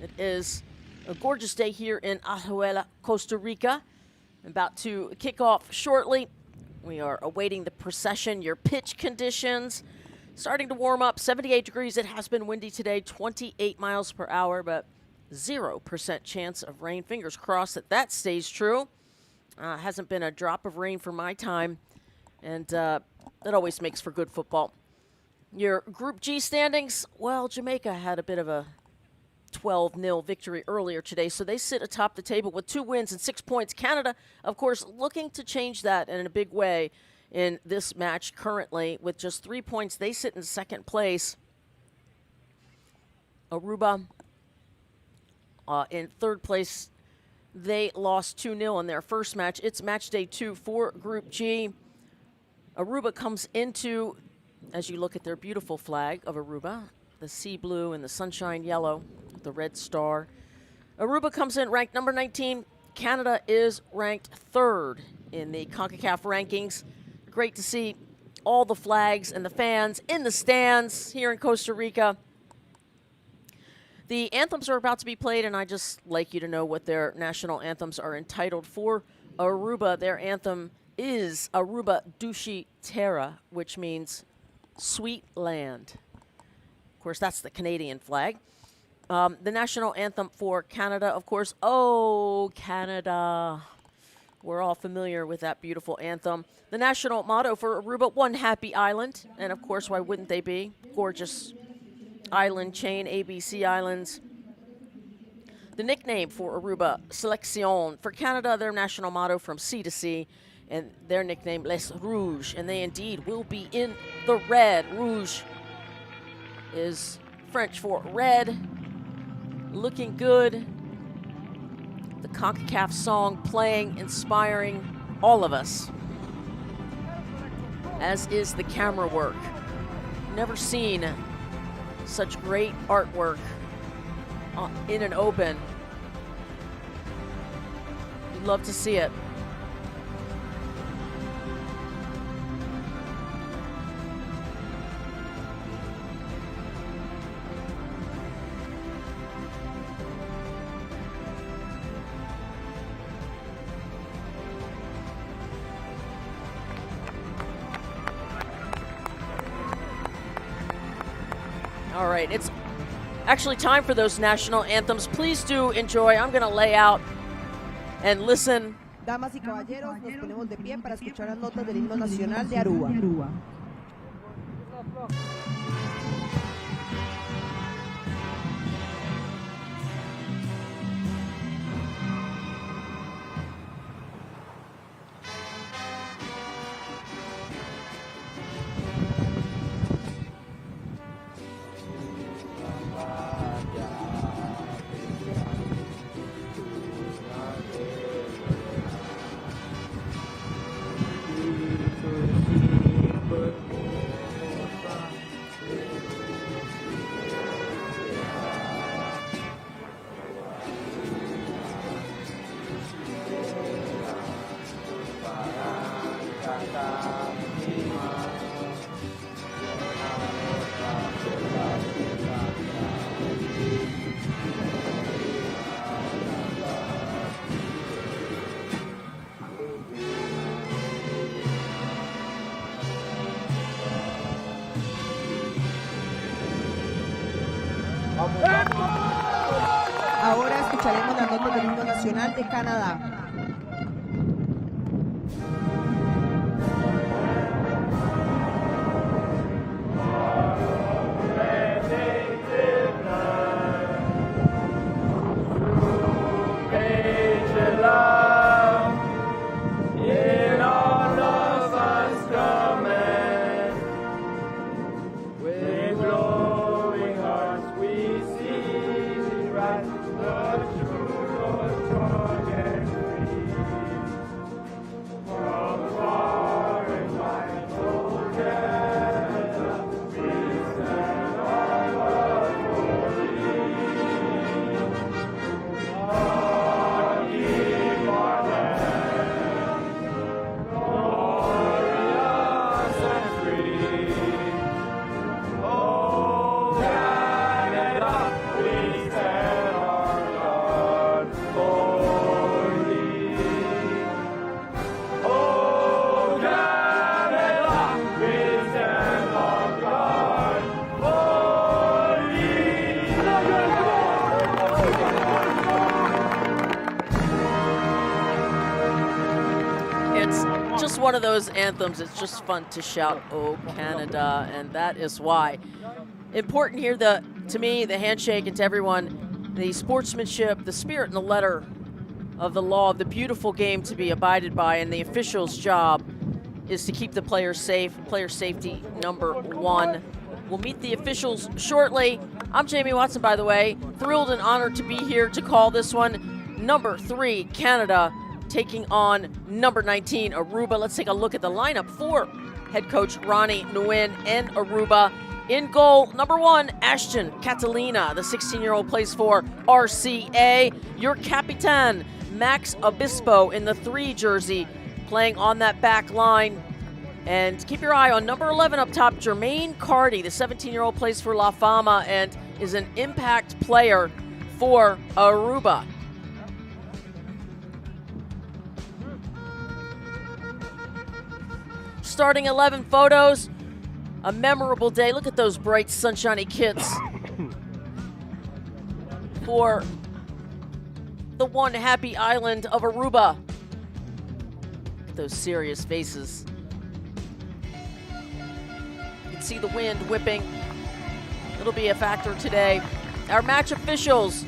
It is a gorgeous day here in Aruba, Costa Rica. About to kick off shortly. We are awaiting the procession, your pitch conditions. Starting to warm up, 78 degrees. It has been windy today, 28 miles per hour, but 0% chance of rain. Fingers crossed that that stays true. Hasn't been a drop of rain for my time, and that always makes for good football. Your Group G standings, well, Jamaica had a bit of a 12-0 victory earlier today, so they sit atop the table with 2 wins and 6 points. Canada, of course, looking to change that in a big way in this match currently with just 3 points. They sit in second place. Aruba in third place. They lost 2-0 in their first match. It's match day 2 for Group G. Aruba comes into, as you look at their beautiful flag of Aruba, the sea blue and the sunshine yellow, the red star. Aruba comes in ranked number 19. Canada is ranked 3rd in the Concacaf rankings. Great to see all the flags and the fans in the stands here in Costa Rica. The anthems are about to be played, and I'd just like you to know what their national anthems are entitled. For Aruba, their anthem is Aruba Dushi Terra, which means sweet land. Of course, that's the Canadian flag. The national anthem for Canada, of course, Oh, Canada. We're all familiar with that beautiful anthem. The national motto for Aruba, One Happy Island. And, of course, why wouldn't they be? Gorgeous island chain, ABC Islands. The nickname for Aruba, Sélection. For Canada, their national motto, From Sea to Sea. And their nickname, Les Rouges. And they indeed will be in the red. Rouge is French for red. Looking good. The Concacaf song playing, inspiring all of us. As is the camera work. Never seen such great artwork in an open. You'd love to see it. All right, it's actually time for those national anthems. Please do enjoy. I'm going to lay out and listen. Damas y caballeros, nos ponemos de pie para escuchar las notas del himno nacional de Aruba. Ahora escucharemos las notas del himno nacional de Canadá. The true Lord strong and is one of those anthems. It's just fun to shout, "Oh, Canada," and that is why. Important here, to me, the handshake, and to everyone, the sportsmanship, the spirit and the letter of the law of the beautiful game to be abided by, and the official's job is to keep the players safe. Player safety #1. We'll meet the officials shortly. I'm Jamie Watson, by the way. Thrilled and honored to be here to call this one. Number 3, Canada, taking on number 19, Aruba. Let's take a look at the lineup for head coach Ronnie Nguyen and Aruba. In goal, number 1, Ashton Catalina. The 16-year-old plays for RCA. Your Capitan, Max Obispo, in the 3 jersey, playing on that back line. And keep your eye on number 11 up top, Jermaine Cardy. The 17-year-old plays for La Fama and is an impact player for Aruba. Starting 11 photos, a memorable day. Look at those bright, sunshiny kits for the one happy island of Aruba. Look at those serious faces. You can see the wind whipping. It'll be a factor today. Our match officials,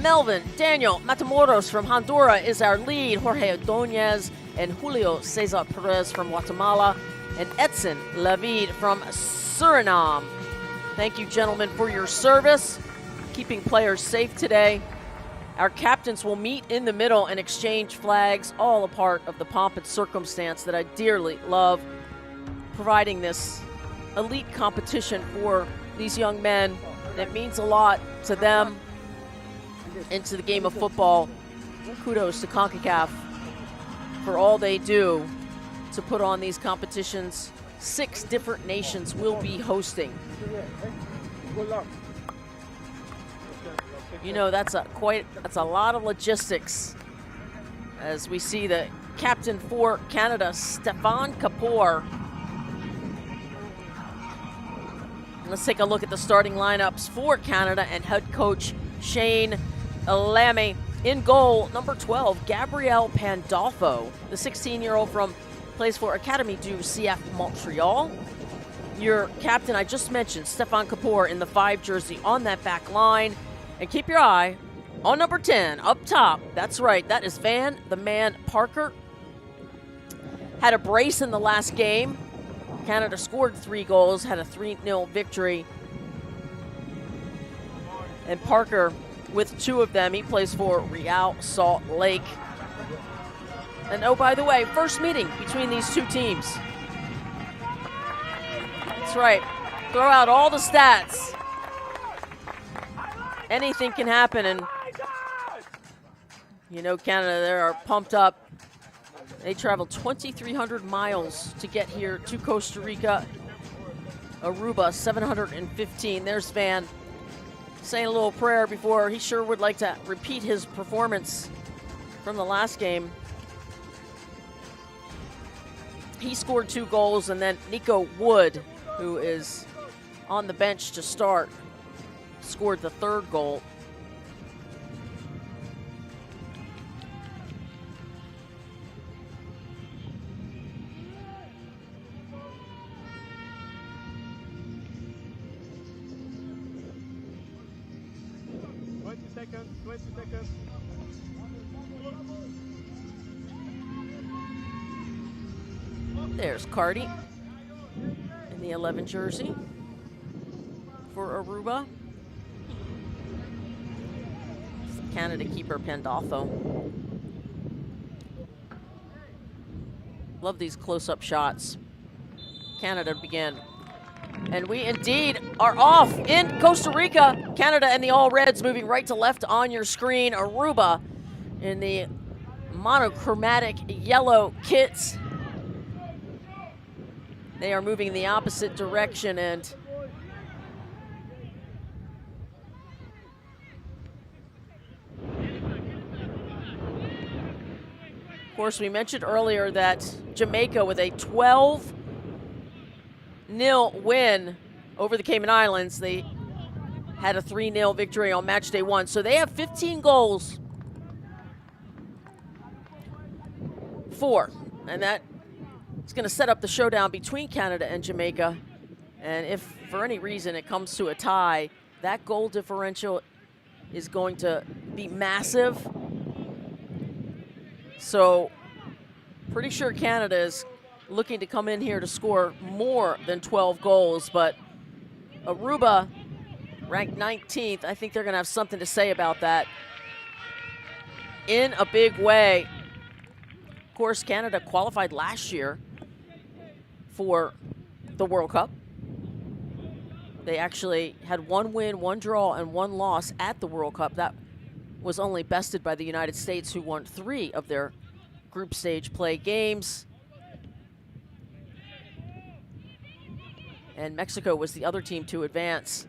Melvin Daniel Matamoros from Honduras is our lead. Jorge Ordóñez and Julio Cesar Perez from Guatemala, and Edson Lavid from Suriname. Thank you, gentlemen, for your service, keeping players safe today. Our captains will meet in the middle and exchange flags, all a part of the pomp and circumstance that I dearly love, providing this elite competition for these young men. It means a lot to them and to the game of football. Kudos to Concacaf for all they do to put on these competitions. 6 different nations will be hosting. You know, that's a lot of logistics, as we see the captain for Canada, Stefan Kapoor. Let's take a look at the starting lineups for Canada and head coach Shane Lamy. In goal, number 12, Gabriel Pandolfo, the 16-year-old plays for Academy du CF Montreal. Your captain, I just mentioned, Stefan Kapoor, in the 5 jersey on that back line. And keep your eye on number 10 up top. That's right, that is Van the Man Parker. Had a brace in the last game. Canada scored 3 goals, had a 3-0 victory. And Parker, with 2 of them, he plays for Real Salt Lake. And oh, by the way, first meeting between these 2 teams. That's right, throw out all the stats. Anything can happen, and you know Canada, they are pumped up. They traveled 2,300 miles to get here to Costa Rica. Aruba, 715. There's Van saying a little prayer before he sure would like to repeat his performance from the last game. He scored 2 goals, and then Nico Wood, who is on the bench to start, scored the 3rd goal. There's Cardy in the 11 jersey for Aruba. Canada keeper Pandolfo. Love these close-up shots. Canada began. And we indeed are off in Costa Rica. Canada and the All Reds moving right to left on your screen. Aruba in the monochromatic yellow kits. They are moving in the opposite direction, and of course, we mentioned earlier that Jamaica, with a 12-0 win over the Cayman Islands, they had a 3-0 victory on match day 1. So they have 15 goals for, and that It's going to set up the showdown between Canada and Jamaica. And if for any reason it comes to a tie, that goal differential is going to be massive. So pretty sure Canada is looking to come in here to score more than 12 goals, but Aruba, ranked 19th, I think they're going to have something to say about that in a big way. Of course, Canada qualified last year for the World Cup. They actually had 1 win, 1 draw, and 1 loss at the World Cup. That was only bested by the United States, who won 3 of their group stage play games. And Mexico was the other team to advance.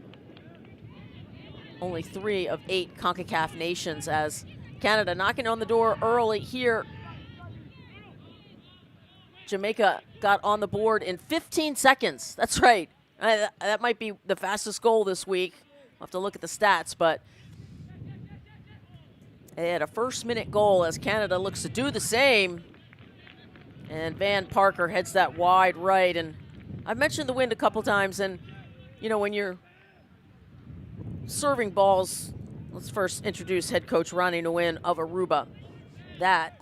Only 3 of 8 Concacaf nations, as Canada knocking on the door early here. Jamaica got on the board in 15 seconds. That's right. That might be the fastest goal this week. I'll have to look at the stats, but they had a first-minute goal as Canada looks to do the same. And Van Parker heads that wide right. And I've mentioned the wind a couple times, and, you know, when you're serving balls, let's first introduce head coach Ronnie Nguyen of Aruba. That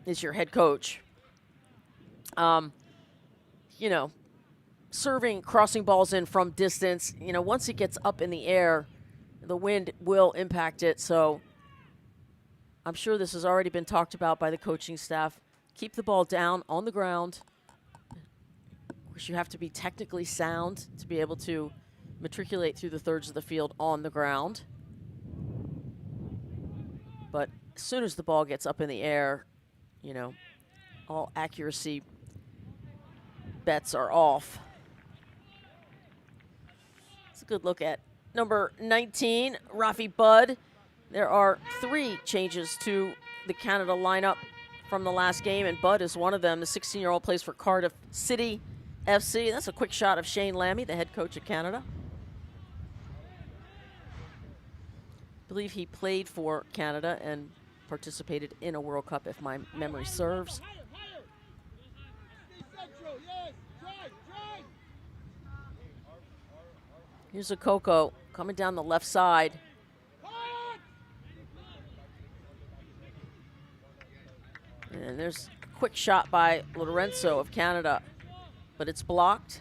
is your head coach. You know, serving, crossing balls in from distance, you know, once it gets up in the air, the wind will impact it. So I'm sure this has already been talked about by the coaching staff. Keep the ball down on the ground. Of course, you have to be technically sound to be able to matriculate through the thirds of the field on the ground. But as soon as the ball gets up in the air, you know, all accuracy bets are off. It's a good look at number 19, Rafi Budd. There are 3 changes to the Canada lineup from the last game, and Budd is one of them. The 16-year-old plays for Cardiff City FC. That's a quick shot of Shane Lamy, the head coach of Canada. I believe he played for Canada and participated in a World Cup, if my memory serves. Here's a Coco coming down the left side. And there's a quick shot by Lorenzo of Canada, but it's blocked.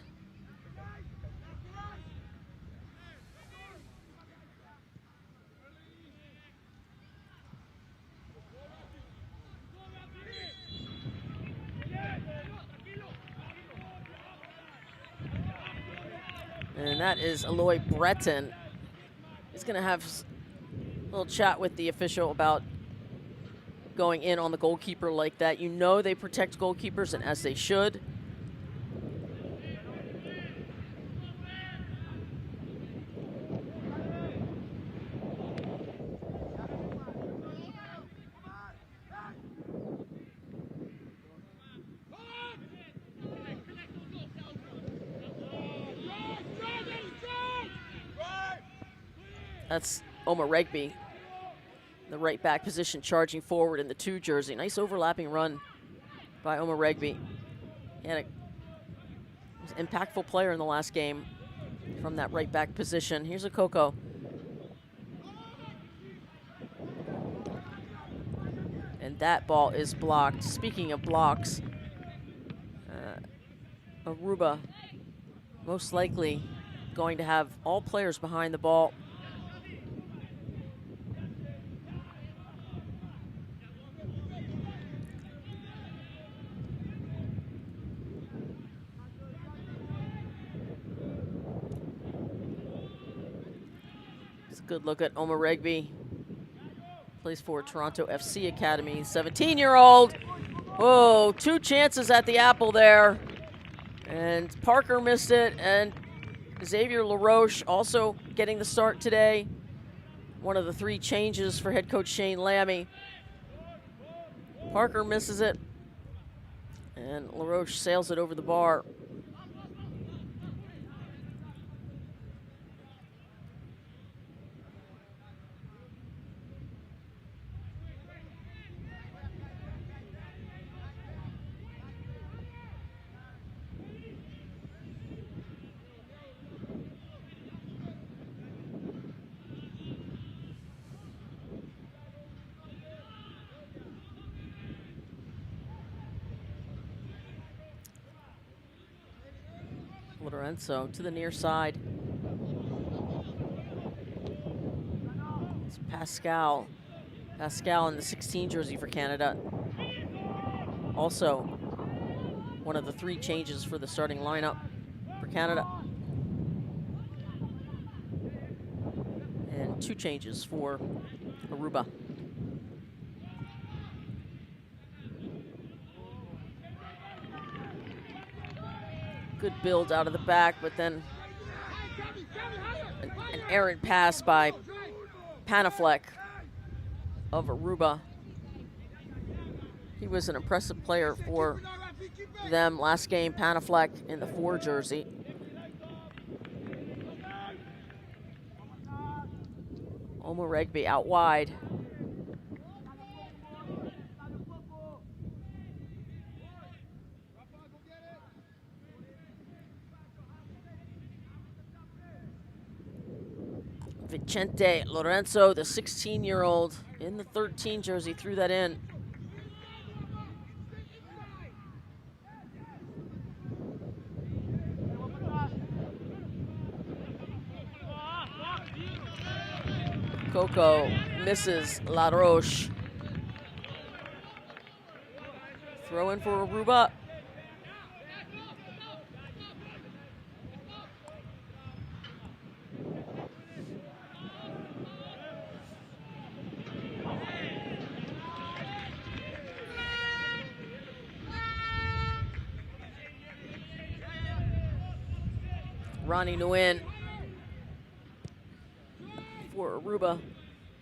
And that is Eloy Breton. He's going to have a little chat with the official about going in on the goalkeeper like that. You know they protect goalkeepers, and as they should. That's Omar Regby, the right back position, charging forward in the 2 jersey. Nice overlapping run by Omar Regby. He had was an impactful player in the last game from that right back position. Here's a Coco. And that ball is blocked. Speaking of blocks, Aruba most likely going to have all players behind the ball. Good look at Omar Regby. Plays for Toronto FC Academy. 17-year-old. Whoa, 2 chances at the apple there. And Parker missed it. And Xavier LaRoche also getting the start today. One of the 3 changes for head coach Shane Lamy. Parker misses it. And LaRoche sails it over the bar. Lorenzo to the near side. It's Pascal. Pascal in the 16 jersey for Canada. Also, one of the 3 changes for the starting lineup for Canada. And 2 changes for Aruba. Good build out of the back, but then an errant pass by Panafleck of Aruba. He was an impressive player for them last game, Panafleck in the 4 jersey. Omoregbe out wide. Vicente Lorenzo, the 16-year-old in the 13 jersey, threw that in. Coco misses La Roche. Throw in for Aruba. Ronnie Nguyen for Aruba,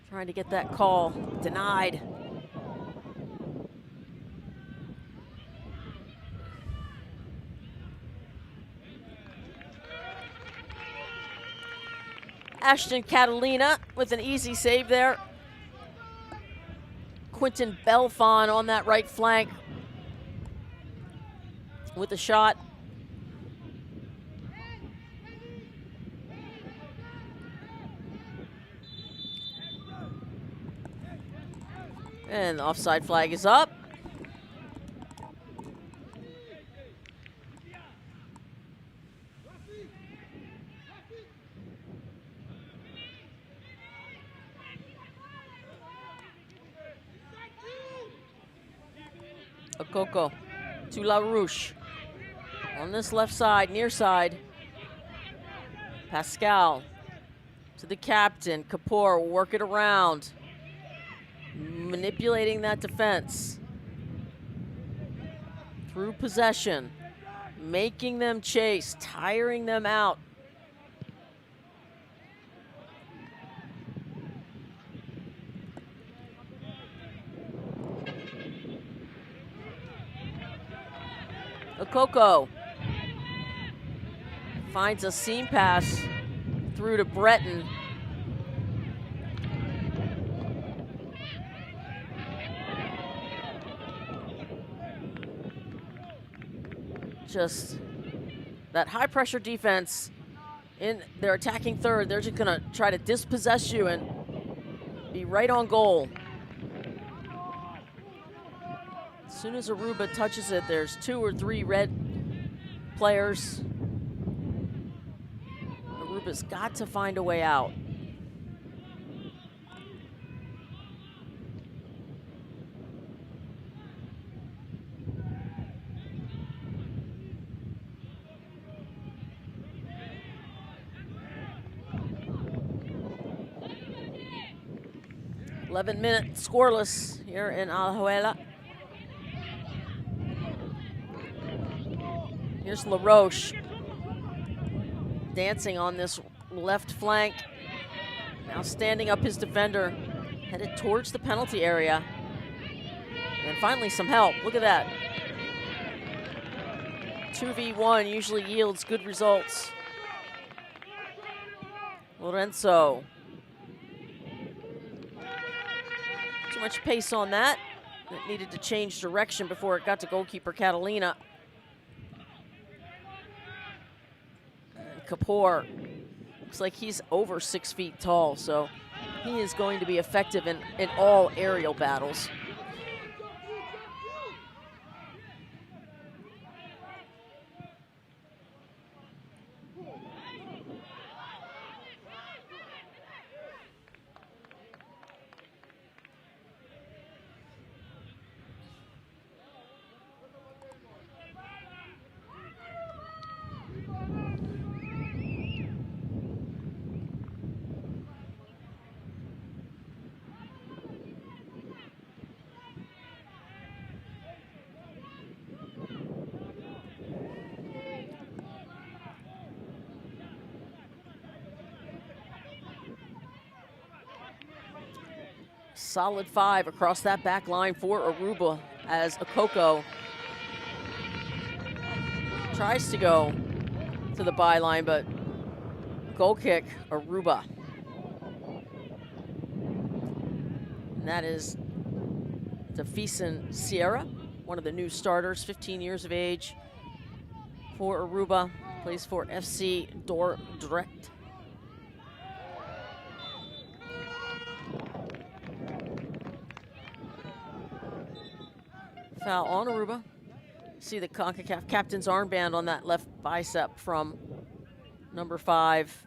trying to get that call, denied. Ashton Catalina with an easy save there. Quentin Belfon on that right flank with a shot. And the offside flag is up. Okoko to LaRouche. On this left side, near side. Pascal to the captain. Kapoor will work it around. Manipulating that defense. Through possession. Making them chase, tiring them out. Okoko finds a seam pass through to Breton. Just that high pressure defense in their attacking third. They're just gonna try to dispossess you and be right on goal. As soon as Aruba touches it, there's 2 or 3 red players. Aruba's got to find a way out. $11 minutes scoreless here in Alajuela. Here's LaRoche dancing on this left flank. Now standing up his defender, headed towards the penalty area. And finally some help, look at that. 2v1 usually yields good results. Lorenzo. Too much pace on that. It needed to change direction before it got to goalkeeper Catalina. Kapoor looks like he's over 6 feet tall, so he is going to be effective in all aerial battles. Solid 5 across that back line for Aruba as Okoko tries to go to the byline, but goal kick, Aruba. And that is Defeason Sierra, one of the new starters, 15 years of age for Aruba, plays for FC Dordrecht. Foul on Aruba. See the Concacaf captain's armband on that left bicep from number 5,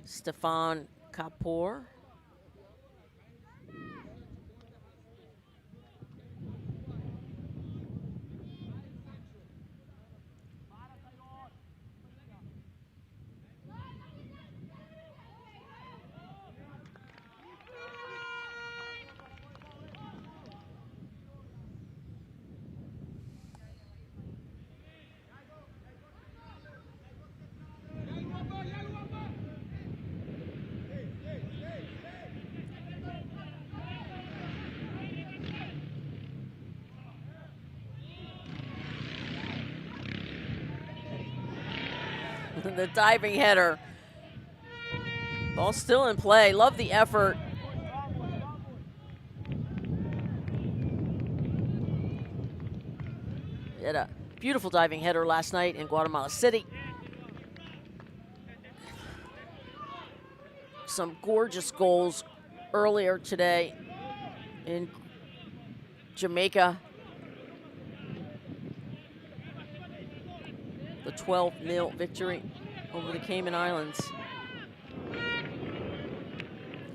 Stefan Kapoor. The diving header. Ball still in play. Love the effort. He had a beautiful diving header last night in Guatemala City. Some gorgeous goals earlier today in Jamaica. The 12-0 victory over the Cayman Islands.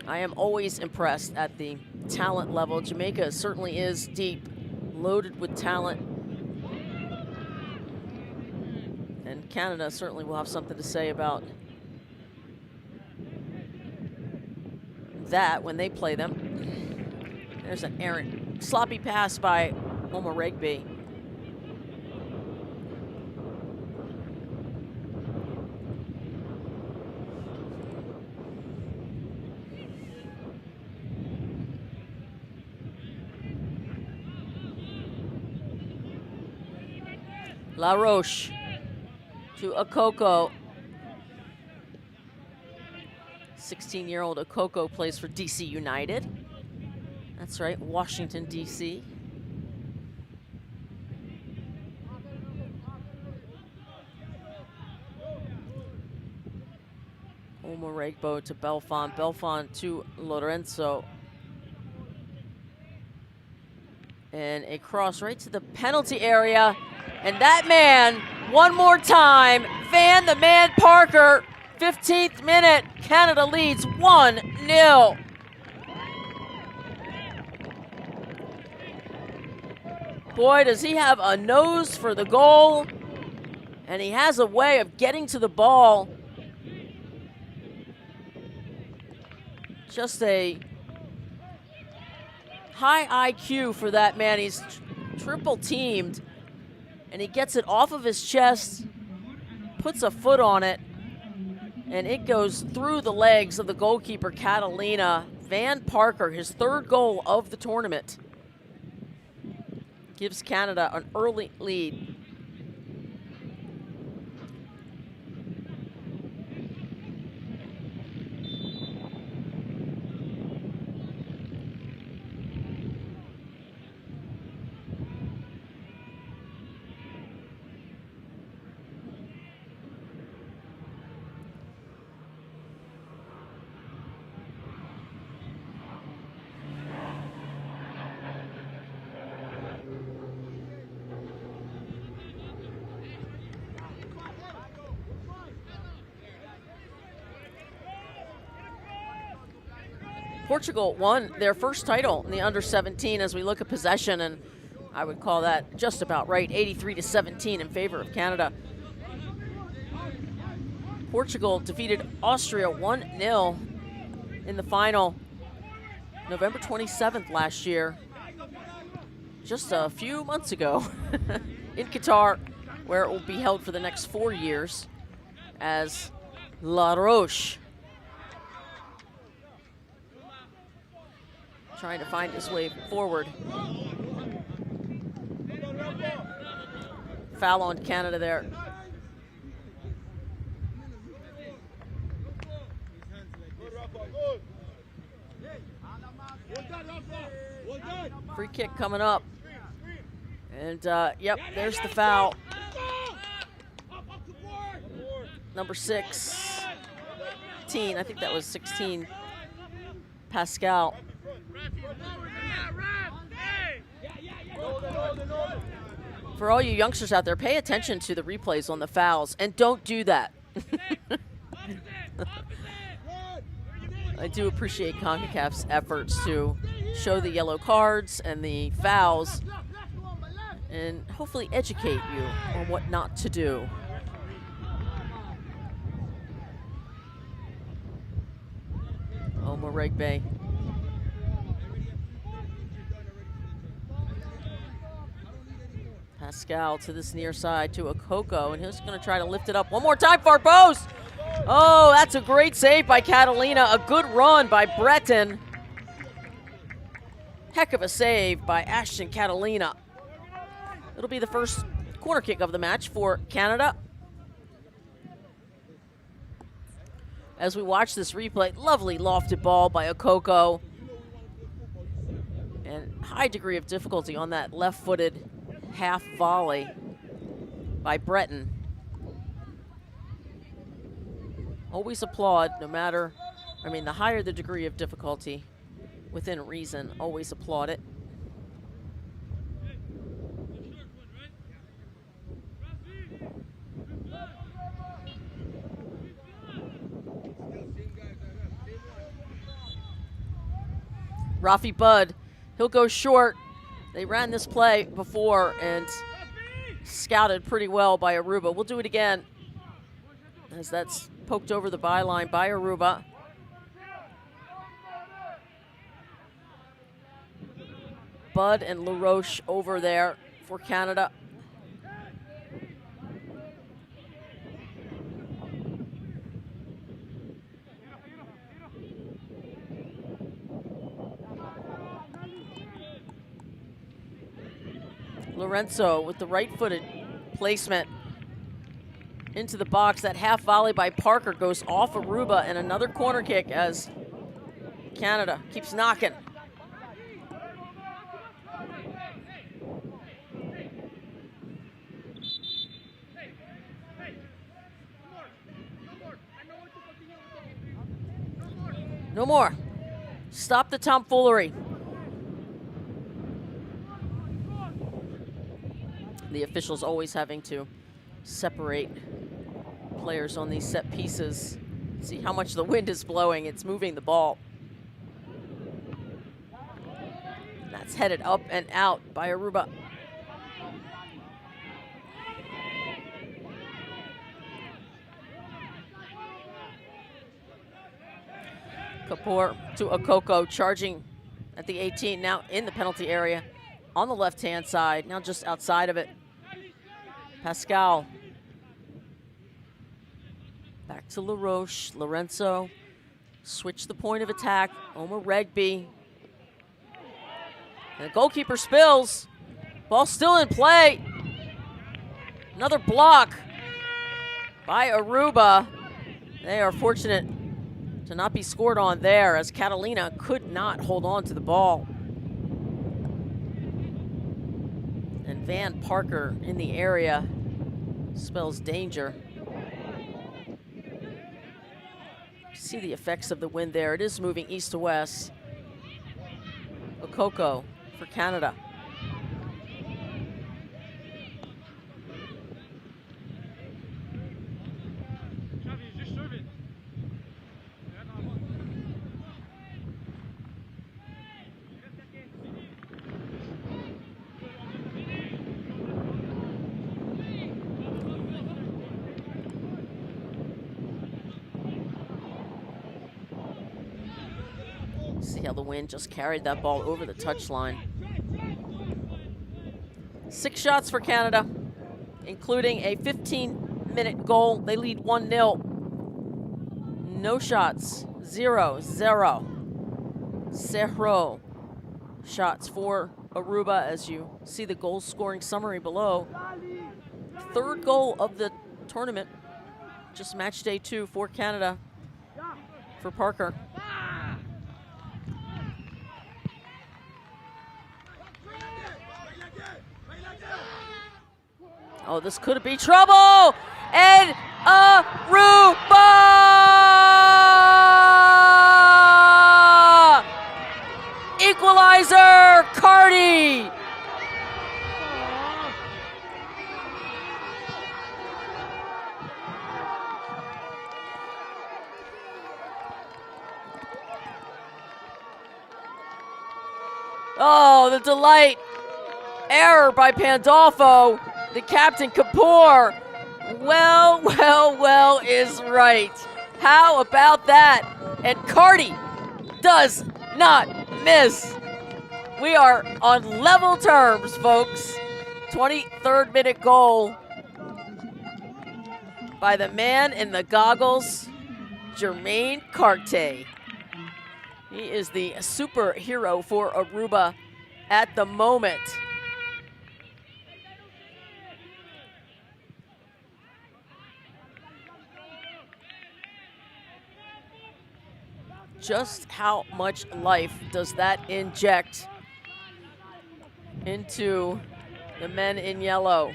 I am always impressed at the talent level. Jamaica certainly is deep, loaded with talent. And Canada certainly will have something to say about that when they play them. There's an errant, sloppy pass by Omoregbe. La Roche to Okoko. 16-year-old Okoko plays for DC United. That's right, Washington, DC. Omoregbo to Belfont. Belfont to Lorenzo. And a cross right to the penalty area. And that man, one more time, Van the Man Parker, 15th minute, Canada leads 1-0. Boy, does he have a nose for the goal, and he has a way of getting to the ball. Just a high IQ for that man. He's triple teamed. And he gets it off of his chest, puts a foot on it, and it goes through the legs of the goalkeeper, Catalina. Van Parker, his 3rd goal of the tournament, gives Canada an early lead. Portugal won their first title in the Under-17 as we look at possession, and I would call that just about right, 83-17 in favor of Canada. Portugal defeated Austria 1-0 in the final November 27th last year, just a few months ago in Qatar, where it will be held for the next 4 years as La Roche trying to find his way forward. Foul on Canada there. Free kick coming up. And, yep, there's the foul. Number 16. I think that was 16. Pascal. For all you youngsters out there, pay attention to the replays on the fouls and don't do that. I do appreciate Concacaf's efforts to show the yellow cards and the fouls and hopefully educate you on what not to do. Moregbe. Pascal to this near side to Okoko, and he's going to try to lift it up one more time, far post. Oh, that's a great save by Catalina. A good run by Breton. Heck of a save by Ashton Catalina. It'll be the first corner kick of the match for Canada. As we watch this replay, lovely lofted ball by Okoko. And high degree of difficulty on that left-footed half volley by Breton. Always applaud, no matter, I mean, the higher the degree of difficulty, within reason, always applaud it. Rafi Budd, he'll go short. They ran this play before and scouted pretty well by Aruba. We'll do it again as that's poked over the byline by Aruba. Budd and LaRoche over there for Canada. Lorenzo with the right-footed placement into the box. That half volley by Parker goes off Aruba, and another corner kick as Canada keeps knocking. No more. Stop the tomfoolery. The officials always having to separate players on these set pieces. See how much the wind is blowing. It's moving the ball. That's headed up and out by Aruba. Kapoor to Okoko, charging at the 18, now in the penalty area on the left-hand side, now just outside of it. Pascal. Back to LaRoche. Lorenzo. Switch the point of attack. Moregbe. And the goalkeeper spills. Ball still in play. Another block by Aruba. They are fortunate to not be scored on there, as Catalina could not hold on to the ball. And Van Parker in the area spells danger. See the effects of the wind there. It is moving east to west. Okoko for Canada. See how the wind just carried that ball over the touchline. 6 shots for Canada, including a 15-minute goal. They lead 1-0. No shots, 0-0. shots for Aruba, as you see the goal scoring summary below. Third goal of the tournament, just match day 2 for Canada for Parker. Oh, this could be trouble! And Aruba! Equalizer, Cardi! Oh, the delight. Error by Pandolfo. The captain, Kapoor. Well is right. How about that? And Cardi does not miss. We are on level terms, folks. 23rd minute goal by the man in the goggles, Jermaine Carte. He is the superhero for Aruba at the moment. Just how much life does that inject into the men in yellow?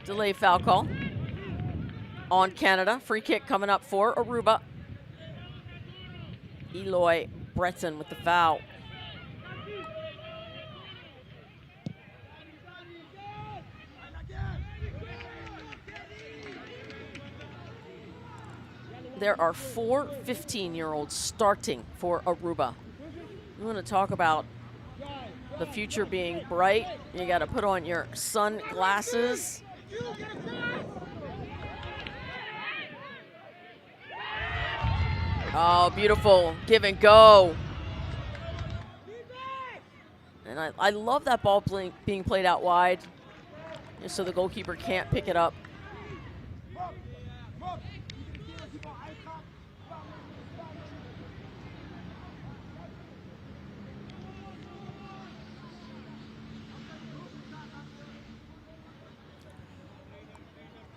Delay foul call on Canada. Free kick coming up for Aruba. Eloy Breton with the foul. There are 4 15-year-olds starting for Aruba. You want to talk about the future being bright? You got to put on your sunglasses. Oh, beautiful give and go. And I love that ball being played out wide, just so the goalkeeper can't pick it up.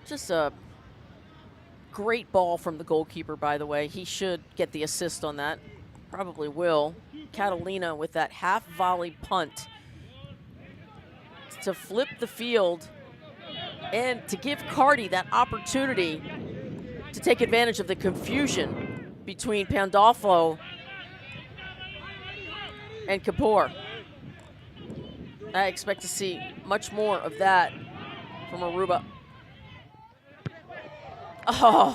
Just a great ball from the goalkeeper, by the way. He should get the assist on that. Probably will. Catalina with that half volley punt to flip the field and to give Cardi that opportunity to take advantage of the confusion between Pandolfo and Kapoor. I expect to see much more of that from Aruba. Oh,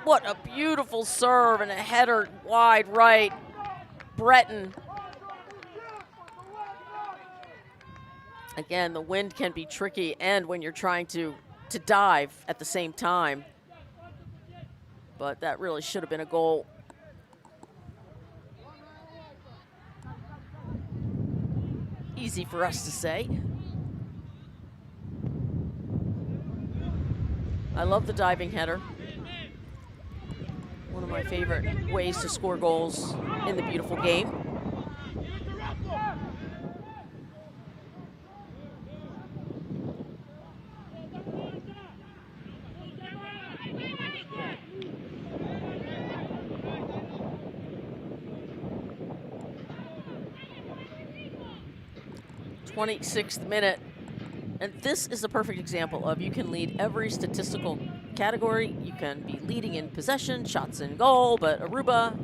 what a beautiful serve and a header wide right. Breton. Again, the wind can be tricky, and when you're trying to dive at the same time. But that really should have been a goal. Easy for us to say. I love the diving header. One of my favorite ways to score goals in the beautiful game. th minute. And this is a perfect example of you can lead every statistical category. You can be leading in possession, shots in goal, but Aruba,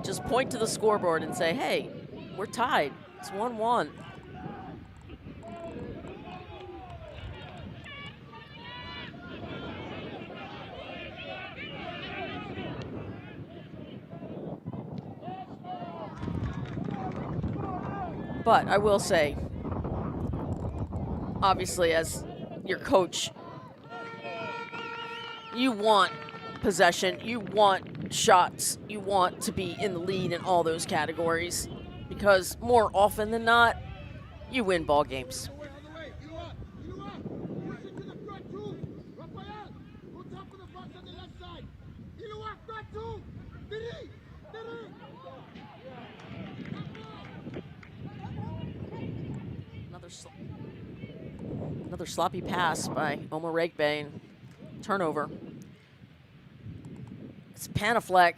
just point to the scoreboard and say, hey, we're tied. It's 1-1. But I will say, obviously, as your coach, you want possession, you want shots, you want to be in the lead in all those categories, because more often than not, you win ball games. Another sloppy pass by Omoregbane. Turnover. It's Panafleck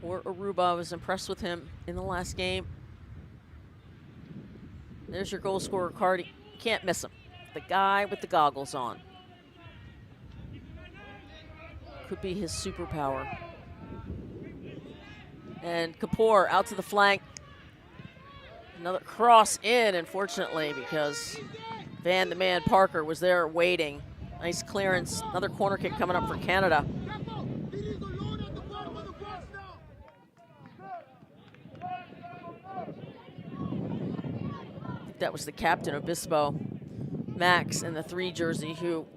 for Aruba. I was impressed with him in the last game. There's your goal scorer card. You can't miss him. The guy with the goggles on. Could be his superpower. And Kapoor out to the flank. Another cross in, unfortunately, because Van the Man Parker was there waiting. Nice clearance. Another corner kick coming up for Canada. I think that was the captain, Obispo, Max, in the 3 jersey, who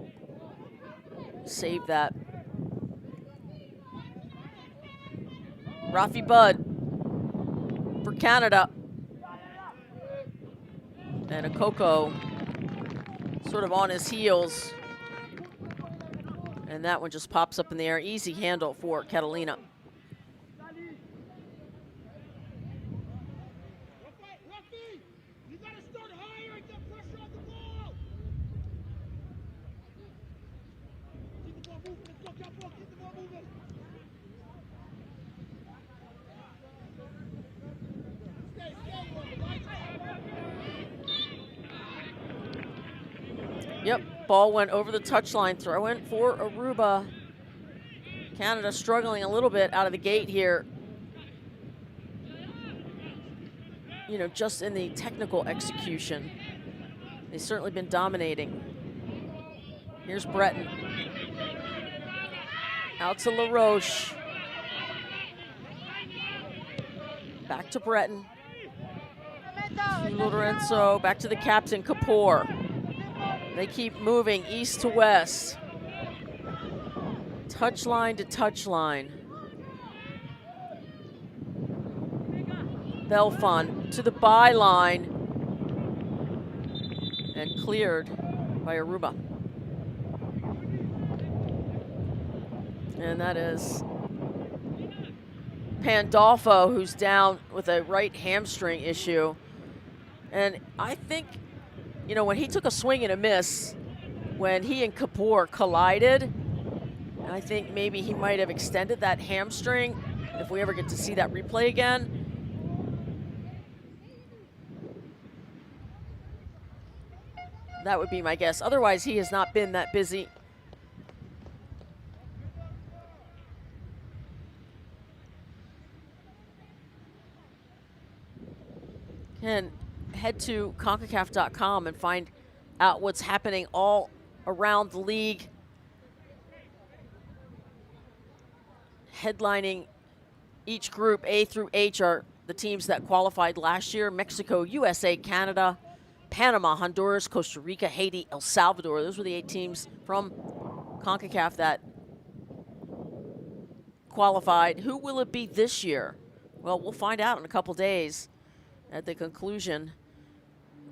saved that. Rafi Budd for Canada. And Okoko sort of on his heels. And that one just pops up in the air. Easy handle for Catalina. Yep, ball went over the touchline. Throw in for Aruba. Canada struggling a little bit out of the gate here. You know, just in the technical execution. They've certainly been dominating. Here's Breton. Out to LaRoche. Back to Breton. To Lorenzo, back to the captain, Kapoor. They keep moving east to west. Touchline to touchline. Belfon to the byline. And cleared by Aruba. And that is Pandolfo, who's down with a right hamstring issue. And I think, you know, when he took a swing and a miss, when he and Kapoor collided, I think maybe he might have extended that hamstring if we ever get to see that replay again. That would be my guess. Otherwise, he has not been that busy. Can head to Concacaf.com and find out what's happening all around the league. Headlining each group, A through H, are the teams that qualified last year: Mexico, USA, Canada, Panama, Honduras, Costa Rica, Haiti, El Salvador. Those were the 8 teams from CONCACAF that qualified. Who will it be this year? Well, we'll find out in a couple days at the conclusion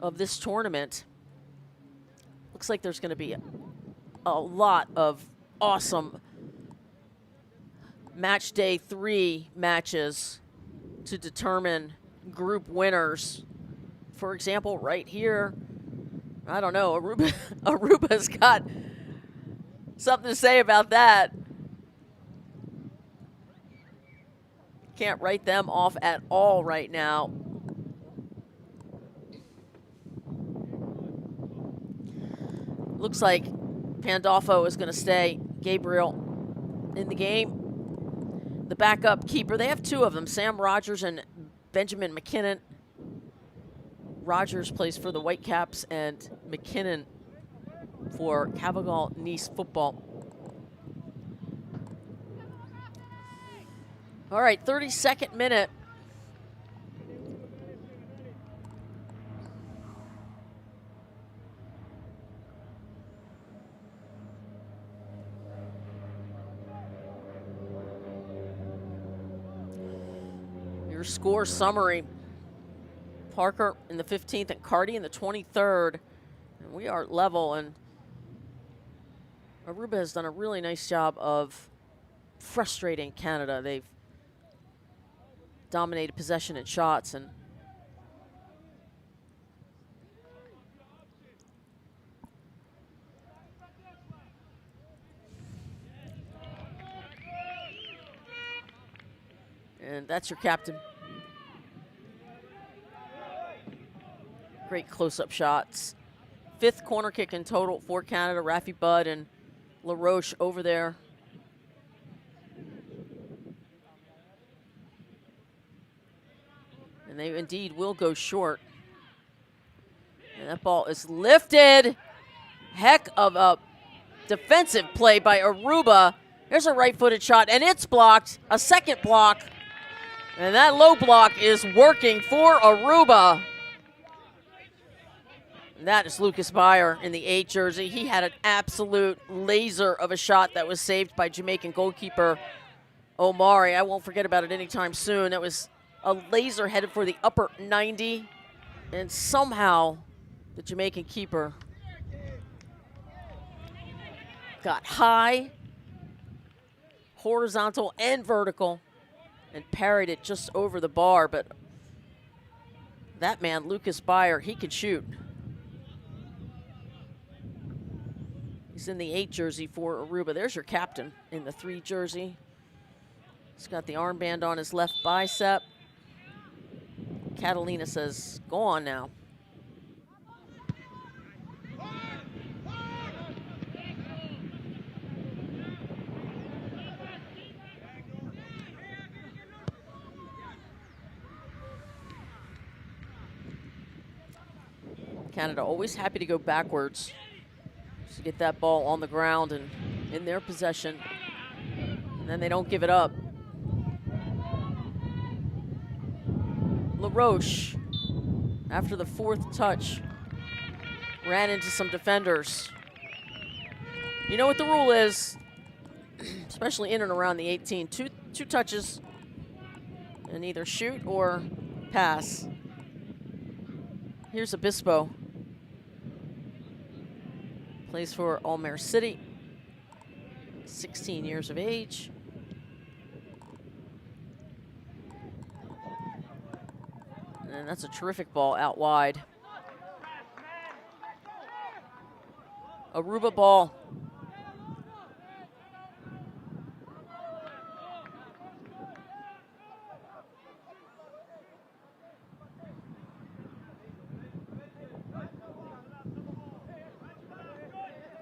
of this tournament. Looks like there's going to be a lot of awesome match day 3 matches to determine group winners. For example, right here, I don't know, Aruba's got something to say about that. Can't write them off at all right now. Looks like Pandolfo is going to stay. Gabriel in the game. The backup keeper, they have 2 of them, Sam Rogers and Benjamin McKinnon. Rogers plays for the Whitecaps and McKinnon for Cavagal Nice football. All right, 32nd minute. Your score summary: Parker in the 15th and Carty in the 23rd. And we are level, and Aruba has done a really nice job of frustrating Canada. They've dominated possession and shots, and that's your captain. Great close-up shots. 5th corner kick in total for Canada. Rafi Budd and LaRoche over there. And they indeed will go short. And that ball is lifted. Heck of a defensive play by Aruba. There's a right-footed shot, and it's blocked. A second block. And that low block is working for Aruba. And that is Lucas Beyer in the 8 jersey. He had an absolute laser of a shot that was saved by Jamaican goalkeeper Omari. I won't forget about it anytime soon. It was a laser headed for the upper 90. And somehow the Jamaican keeper got high, horizontal, and vertical, and parried it just over the bar. But that man, Lucas Beyer, he can shoot. He's in the 8 jersey for Aruba. There's your captain in the 3 jersey. He's got the armband on his left bicep. Catalina says, go on now. Canada always happy to go backwards to get that ball on the ground and in their possession. And then they don't give it up. LaRoche, after the 4th touch, ran into some defenders. You know what the rule is, especially in and around the 18. Two touches and either shoot or pass. Here's Obispo. Plays for Almere City, 16 years of age. And that's a terrific ball out wide. Aruba ball.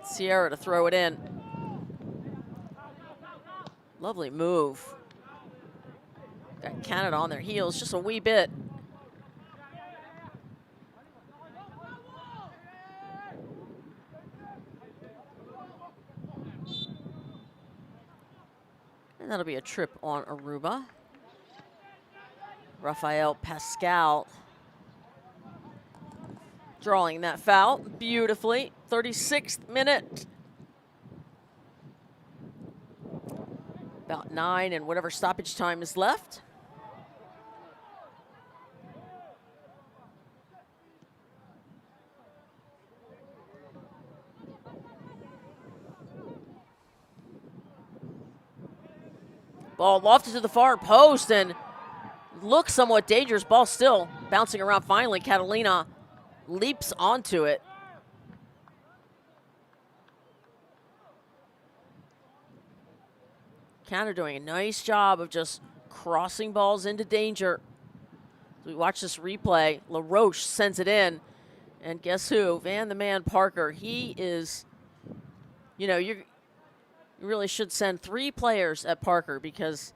Sierra to throw it in. Lovely move. Got Canada on their heels just a wee bit. And that'll be a trip on Aruba. Rafael Pascal drawing that foul beautifully. 36th minute. About 9 and whatever stoppage time is left. Ball lofted to the far post and looks somewhat dangerous. Ball still bouncing around. Finally, Catalina leaps onto it. Canada doing a nice job of just crossing balls into danger. As we watch this replay, LaRoche sends it in. And guess who? Van the Man Parker. He is, you know, you really should send 3 players at Parker because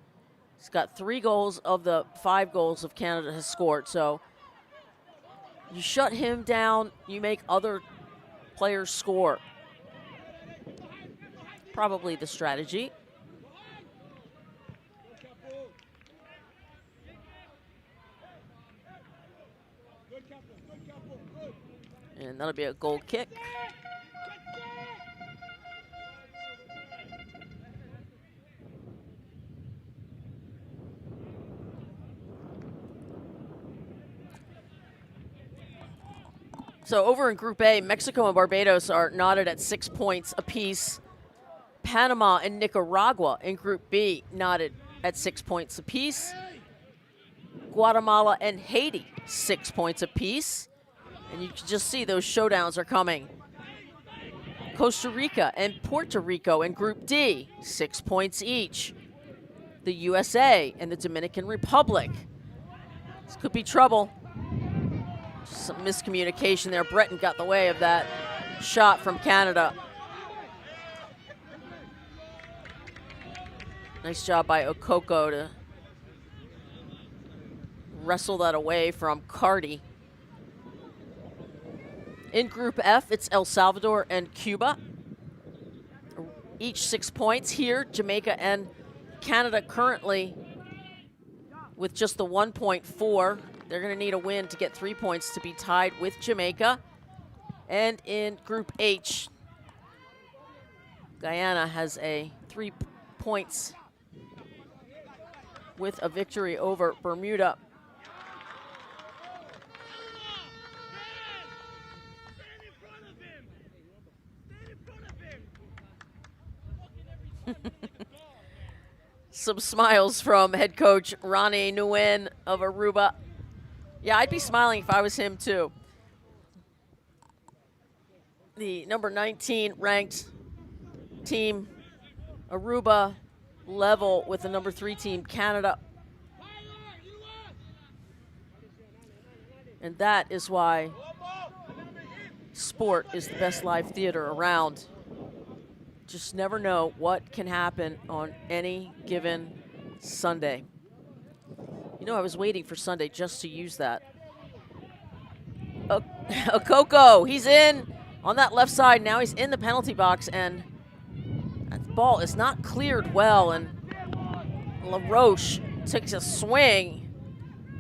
he's got 3 goals of the 5 goals of Canada has scored. So you shut him down, you make other players score. Probably the strategy. And that'll be a goal kick. So over in Group A, Mexico and Barbados are knotted at 6 points apiece. Panama and Nicaragua in Group B, knotted at 6 points apiece. Guatemala and Haiti, 6 points apiece. And you can just see those showdowns are coming. Costa Rica and Puerto Rico in Group D, 6 points each. The USA and the Dominican Republic. This could be trouble. Some miscommunication there. Breton got in the way of that shot from Canada. Nice job by Okoko to wrestle that away from Cardi. In Group F, it's El Salvador and Cuba. Each 6 points here. Jamaica and Canada currently with just the 1.4. They're going to need a win to get 3 points to be tied with Jamaica. And in Group H, Guyana has a 3 points with a victory over Bermuda. Some smiles from head coach Ronnie Nguyen of Aruba. Yeah, I'd be smiling if I was him too. The number 19 ranked team, Aruba, level with the number 3 team, Canada. And that is why sport is the best live theater around. Just never know what can happen on any given Sunday. You know, I was waiting for Sunday just to use that. Okoko, he's in on that left side. Now he's in the penalty box, and that ball is not cleared well, and LaRoche takes a swing,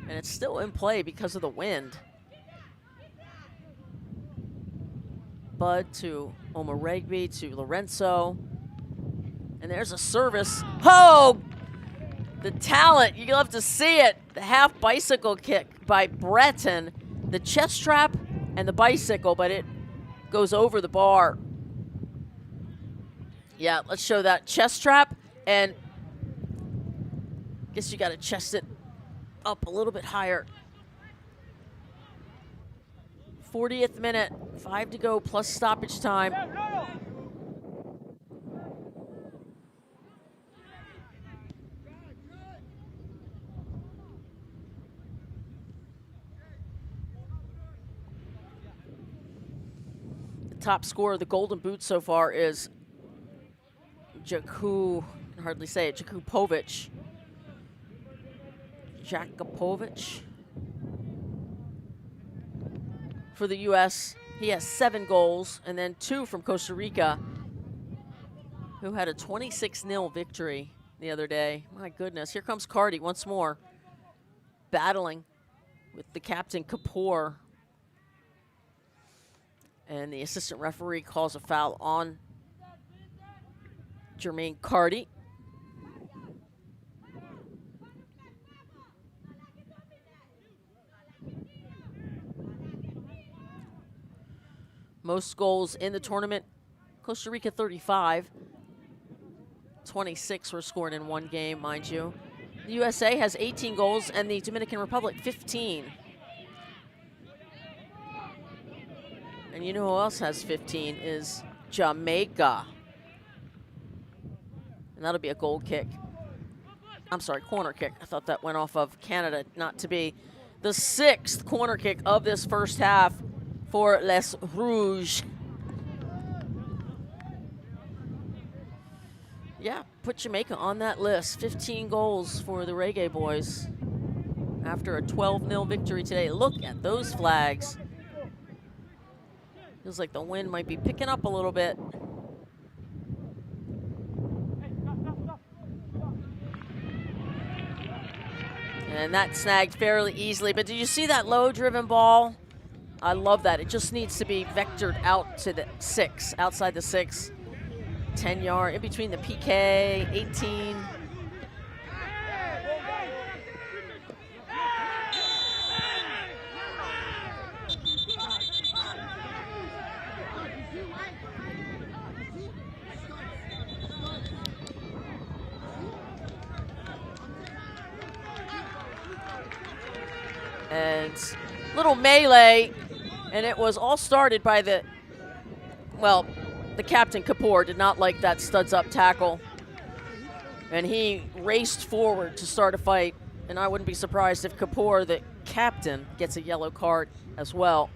and it's still in play because of the wind. Bud to Omaregbe to Lorenzo. And there's a service. Oh! The talent, you love to see it. The half bicycle kick by Breton. The chest trap and the bicycle, but it goes over the bar. Yeah, let's show that chest trap, and guess you got to chest it up a little bit higher. 40th minute, 5 to go plus stoppage time. The top scorer of the Golden Boot so far is Jakupovic. Jakupovic. For the U.S., he has 7 goals, and then 2 from Costa Rica, who had a 26-0 victory the other day. My goodness, here comes Cardi once more, battling with the captain Kapoor. And the assistant referee calls a foul on Jermaine Cardi. Most goals in the tournament, Costa Rica 35. 26 were scored in one game, mind you. The USA has 18 goals and the Dominican Republic 15. And you know who else has 15 is Jamaica. And that'll be a goal kick. I'm sorry, corner kick. I thought that went off of Canada, not to be. The 6th corner kick of this first half for Les Rouges. Yeah, put Jamaica on that list. 15 goals for the Reggae Boys after a 12-0 victory today. Look at those flags. Feels like the wind might be picking up a little bit. And that snagged fairly easily. But did you see that low-driven ball? I love that. It just needs to be vectored out to the 6, outside the 6. 10 yard, in between the PK, 18. And little melee, and it was all started by the captain, Kapoor, did not like that studs up tackle. And he raced forward to start a fight. And I wouldn't be surprised if Kapoor, the captain, gets a yellow card as well.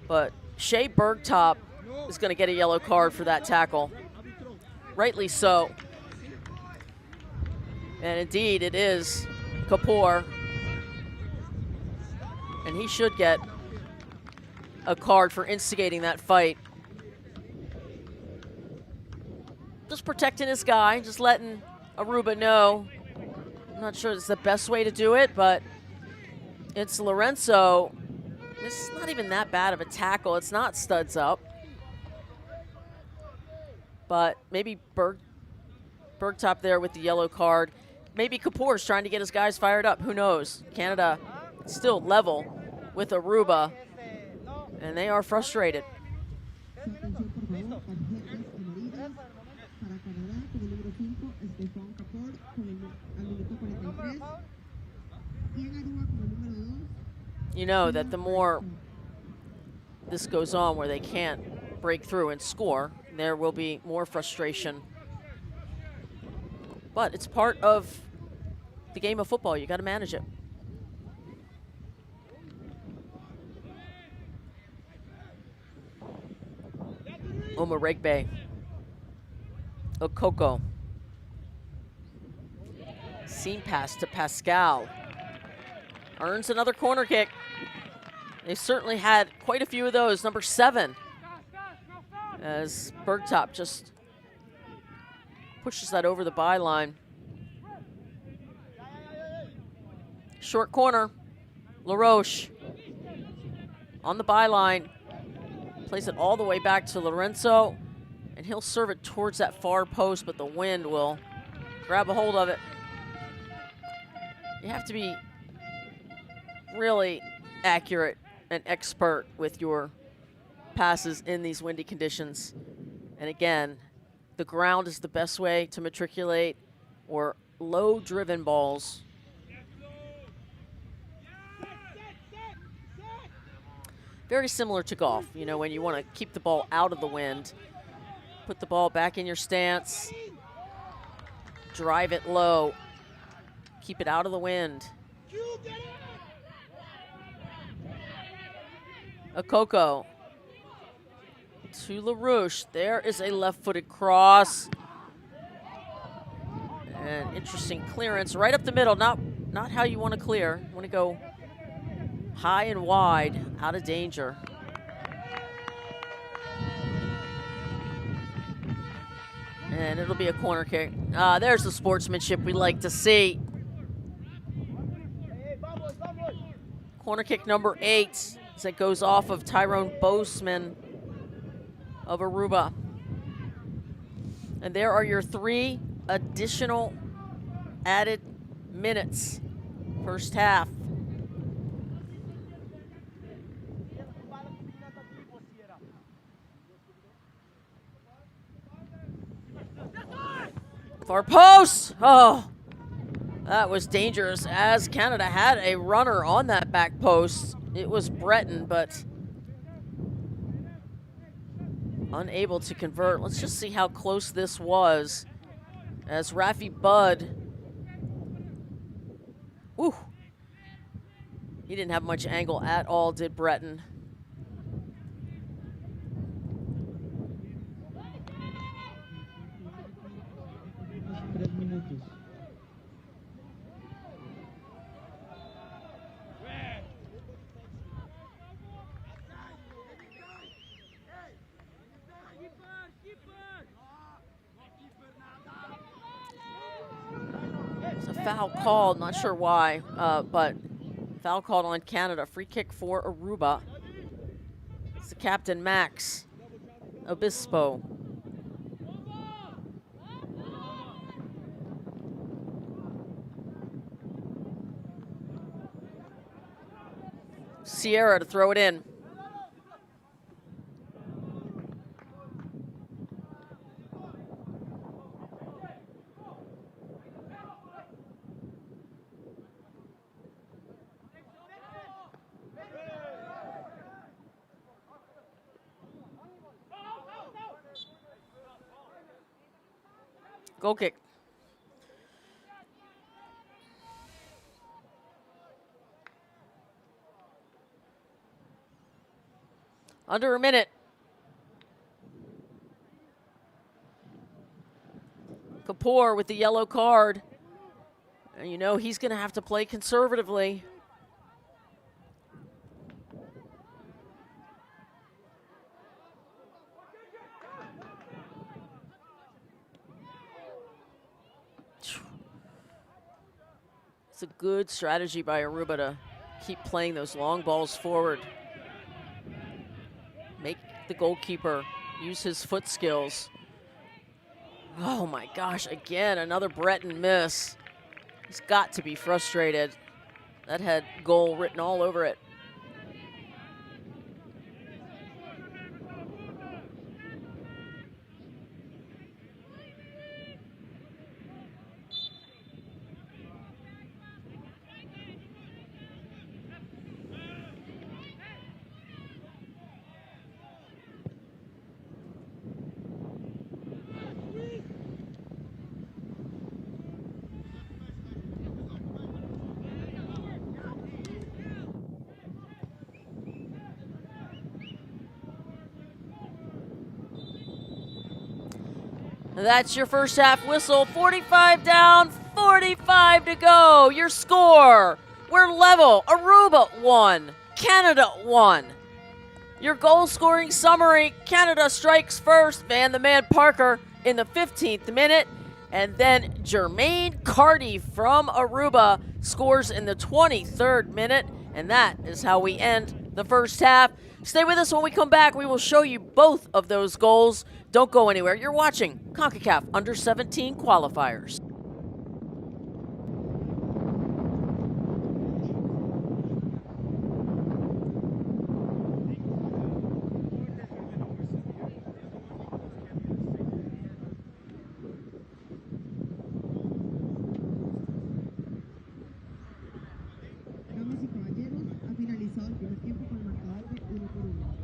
But Shea Bergtop is going to get a yellow card for that tackle. Rightly so. And indeed, it is Kapoor. And he should get a card for instigating that fight. Just protecting his guy, just letting Aruba know. I'm not sure it's the best way to do it, but it's Lorenzo. This is not even that bad of a tackle. It's not studs up. But maybe Bergtop there with the yellow card. Maybe Kapoor's trying to get his guys fired up. Who knows? Canada still level with Aruba, and they are frustrated. You know that the more this goes on where they can't break through and score, there will be more frustration. But it's part of the game of football. You got to manage it. Omaregbe. Okoko. Seam pass to Pascal. Earns another corner kick. They've certainly had quite a few of those. Number 7. As Bergtop just pushes that over the byline. Short corner. LaRoche on the byline. Plays it all the way back to Lorenzo. And he'll serve it towards that far post, but the wind will grab a hold of it. You have to be really accurate and expert with your passes in these windy conditions. And again, the ground is the best way to matriculate, or low-driven balls. Very similar to golf, you know, when you want to keep the ball out of the wind, put the ball back in your stance, drive it low, keep it out of the wind. Okoko to LaRouche. There is a left-footed cross. And interesting clearance right up the middle. Not how you want to clear. You want to go high and wide, out of danger. And it'll be a corner kick. There's the sportsmanship we like to see. Corner kick number 8. As it goes off of Tyrone Boseman of Aruba. And there are your 3 additional added minutes. First half. Far post! Oh, that was dangerous as Canada had a runner on that back post. It was Breton, but unable to convert. Let's just see how close this was as Rafi Budd, whew, he didn't have much angle at all, did Breton. Foul called, not sure why, but foul called on Canada. Free kick for Aruba. It's the captain, Max Obispo. Sierra to throw it in. Goal kick. Under a minute. Kapoor with the yellow card. And you know he's going to have to play conservatively. It's a good strategy by Aruba to keep playing those long balls forward. Make the goalkeeper use his foot skills. Oh my gosh, again, another Breton miss. He's got to be frustrated. That had goal written all over it. That's your first half whistle. 45 down, 45 to go. Your score. We're level. Aruba 1, Canada 1. Your goal scoring summary. Canada strikes first. Van the Man Parker in the 15th minute. And then Jermaine Carty from Aruba scores in the 23rd minute. And that is how we end the first half. Stay with us. When we come back, we will show you both of those goals. Don't go anywhere. You're watching Concacaf Under-17 Qualifiers. Damas y caballeros, ha finalizado el primer tiempo con el marcador de 1-1.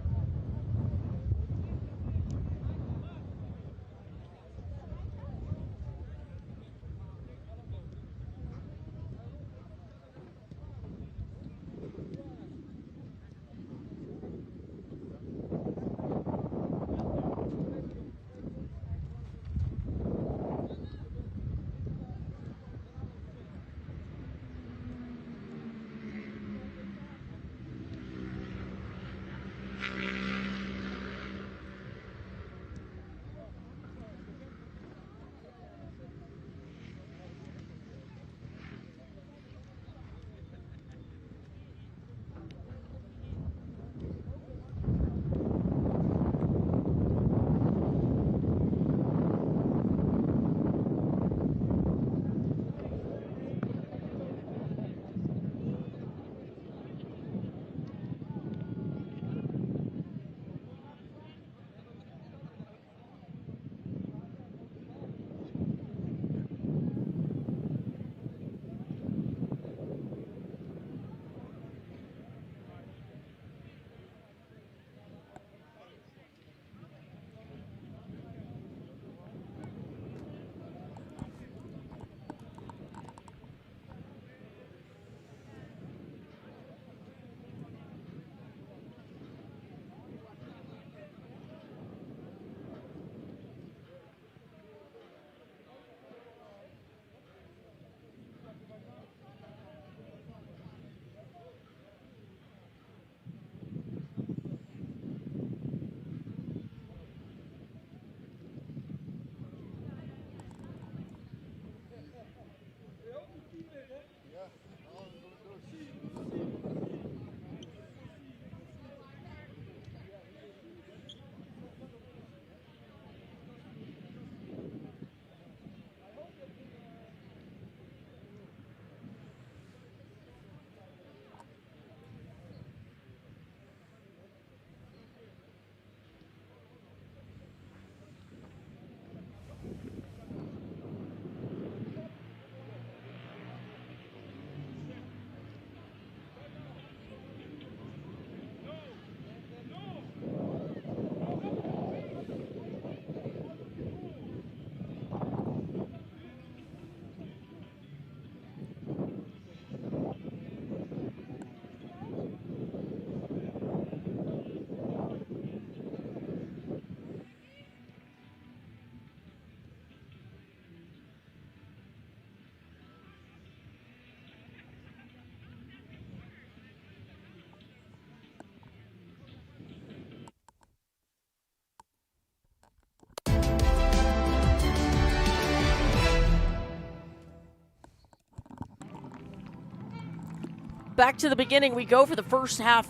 back to the beginning we go for the first half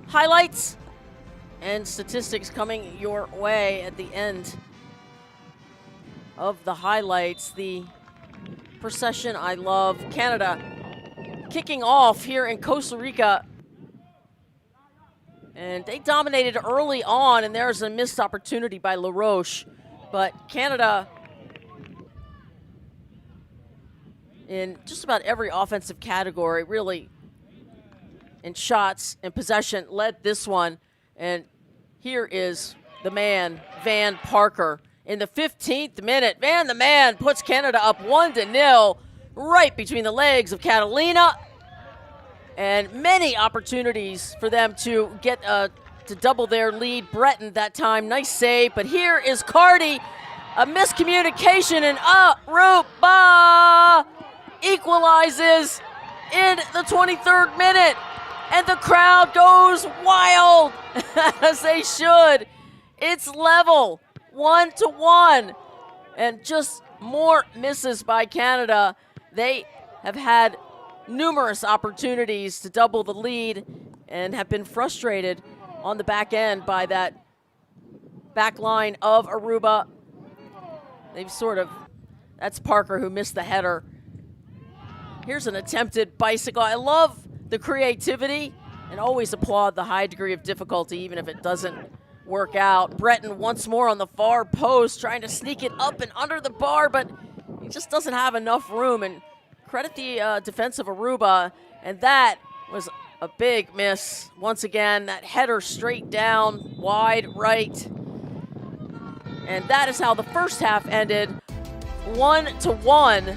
highlights and statistics coming your way at the end of the highlights. The procession I love. Canada kicking off here in Costa Rica. And they dominated early on, and there's a missed opportunity by LaRoche. But Canada, in just about every offensive category, really in shots and possession, led this one. And here is the man, Van Parker. In the 15th minute, Van the Man puts Canada up 1-0 right between the legs of Catalina. And many opportunities for them to get to double their lead. Breton that time, nice save. But here is Cardi, a miscommunication, and Aruba equalizes in the 23rd minute. And the crowd goes wild, as they should. It's level, 1-1. And just more misses by Canada. They have had numerous opportunities to double the lead and have been frustrated on the back end by that back line of Aruba. They've that's Parker who missed the header. Here's an attempted bicycle. I love the creativity and always applaud the high degree of difficulty even if it doesn't work out. Breton once more on the far post trying to sneak it up and under the bar, but he just doesn't have enough room. And credit the defense of Aruba, and that was a big miss. Once again, that header straight down, wide right. And that is how the first half ended, 1-1.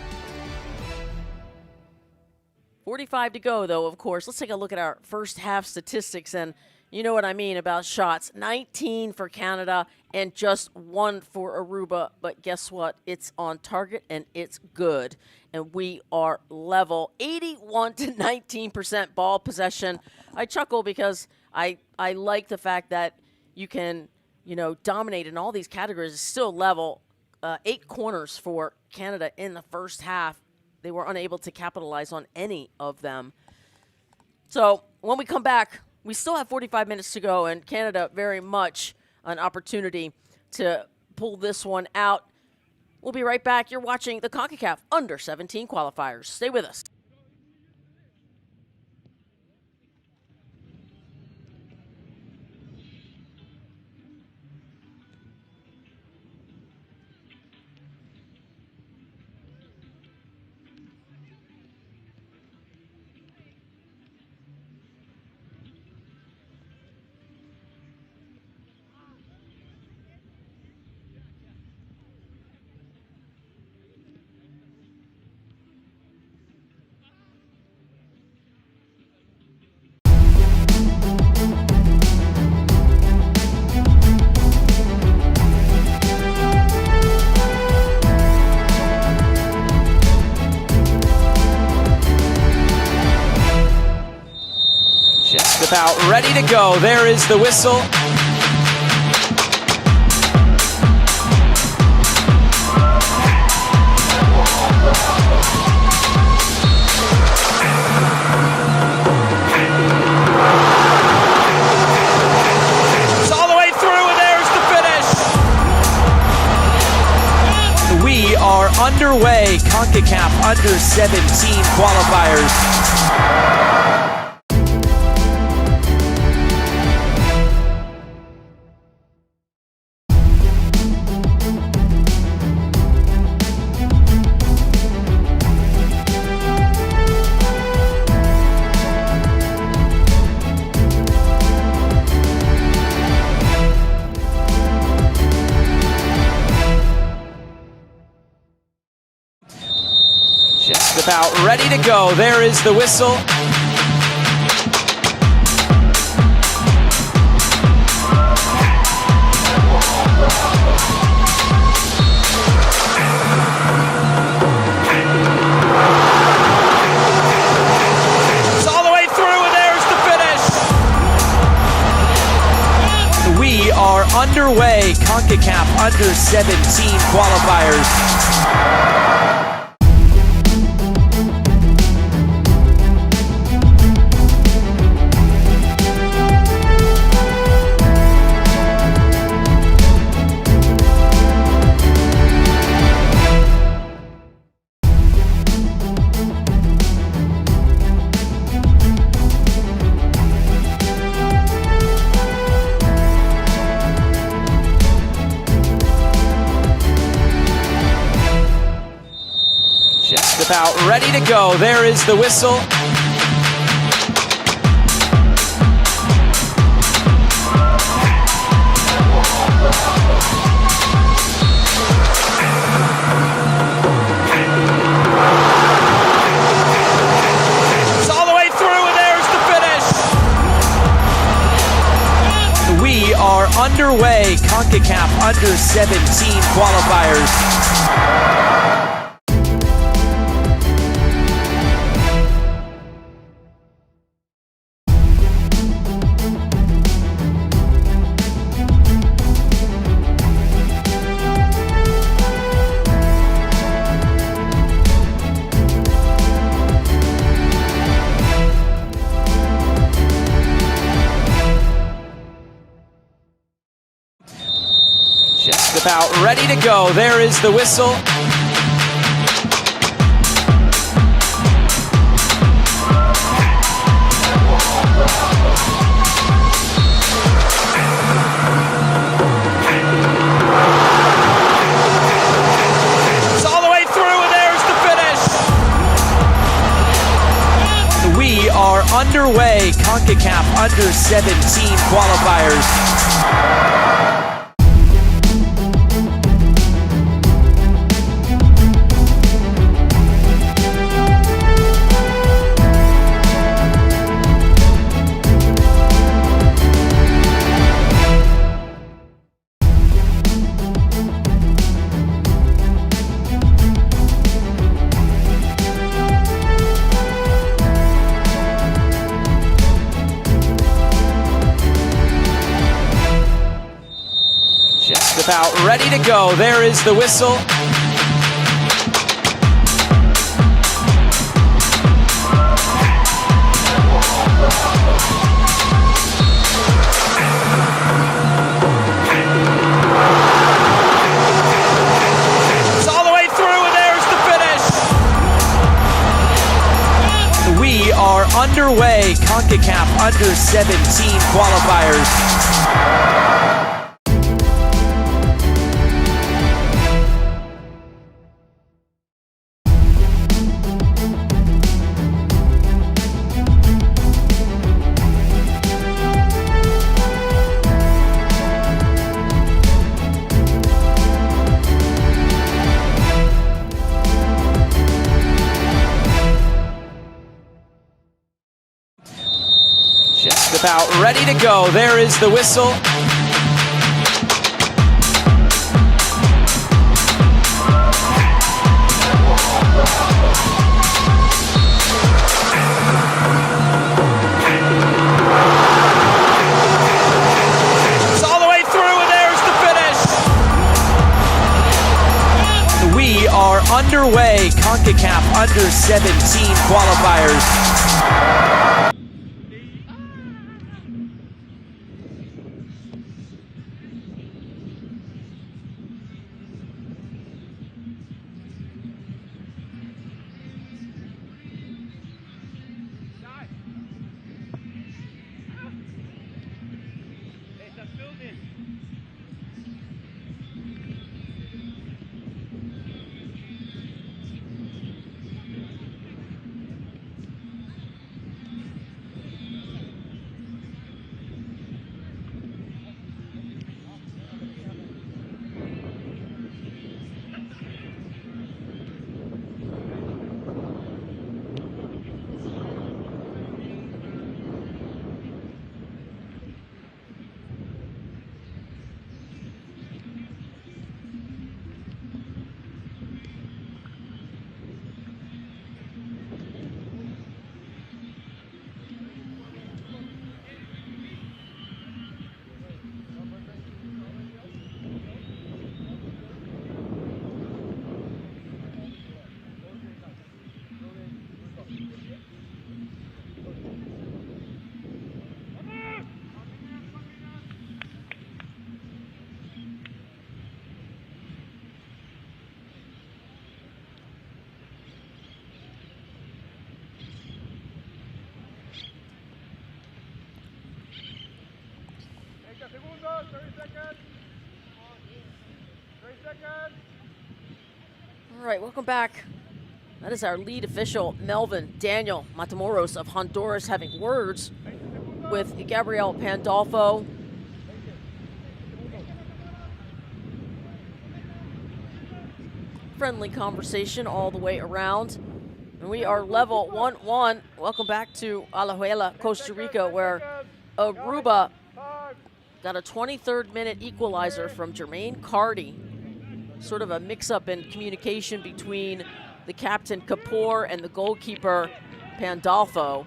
45 to go, though, of course. Let's take a look at our first half statistics, and you know what I mean about shots. 19 for Canada and just 1 for Aruba. But guess what? It's on target and it's good. And we are level. 81 to 19% ball possession. I chuckle because I like the fact that you can, dominate in all these categories. It's still level. 8 corners for Canada in the first half. They were unable to capitalize on any of them. So when we come back, we still have 45 minutes to go, and Canada very much an opportunity to pull this one out. We'll be right back. You're watching the Concacaf Under-17 Qualifiers. Stay with us. About ready to go. There is the whistle. It's all the way through, and there's the finish. We are underway. Concacaf Under-17 Qualifiers. Just about ready to go. There is the whistle. It's all the way through, and there's the finish. We are underway. Concacaf Under-17 Qualifiers. about ready to go. There is the whistle. It's all the way through, and there's the finish. We are underway. Concacaf Under-17 qualifiers. Just about ready to go. There is the whistle. It's all the way through, and there's the finish. We are underway. Concacaf Under-17 qualifiers. Just about ready to go. There is the whistle. It's all the way through, and there's the finish. We are underway. Concacaf Under-17 qualifiers. Just about ready to go. There is the whistle. It's all the way through, and there's the finish. We are underway. Concacaf Under-17 qualifiers. segundos, 30 seconds. 30 seconds. All right, welcome back That is our lead official, Melvin Daniel Matamoros of Honduras, having words with Gabriel Pandolfo. Friendly conversation all the way around. And we are level 1-1. Welcome back to Alajuela, Costa Rica, where Aruba got a 23rd minute equalizer from Jermaine Cardi. Sort of a mix-up in communication between the captain Kapoor and the goalkeeper Pandolfo.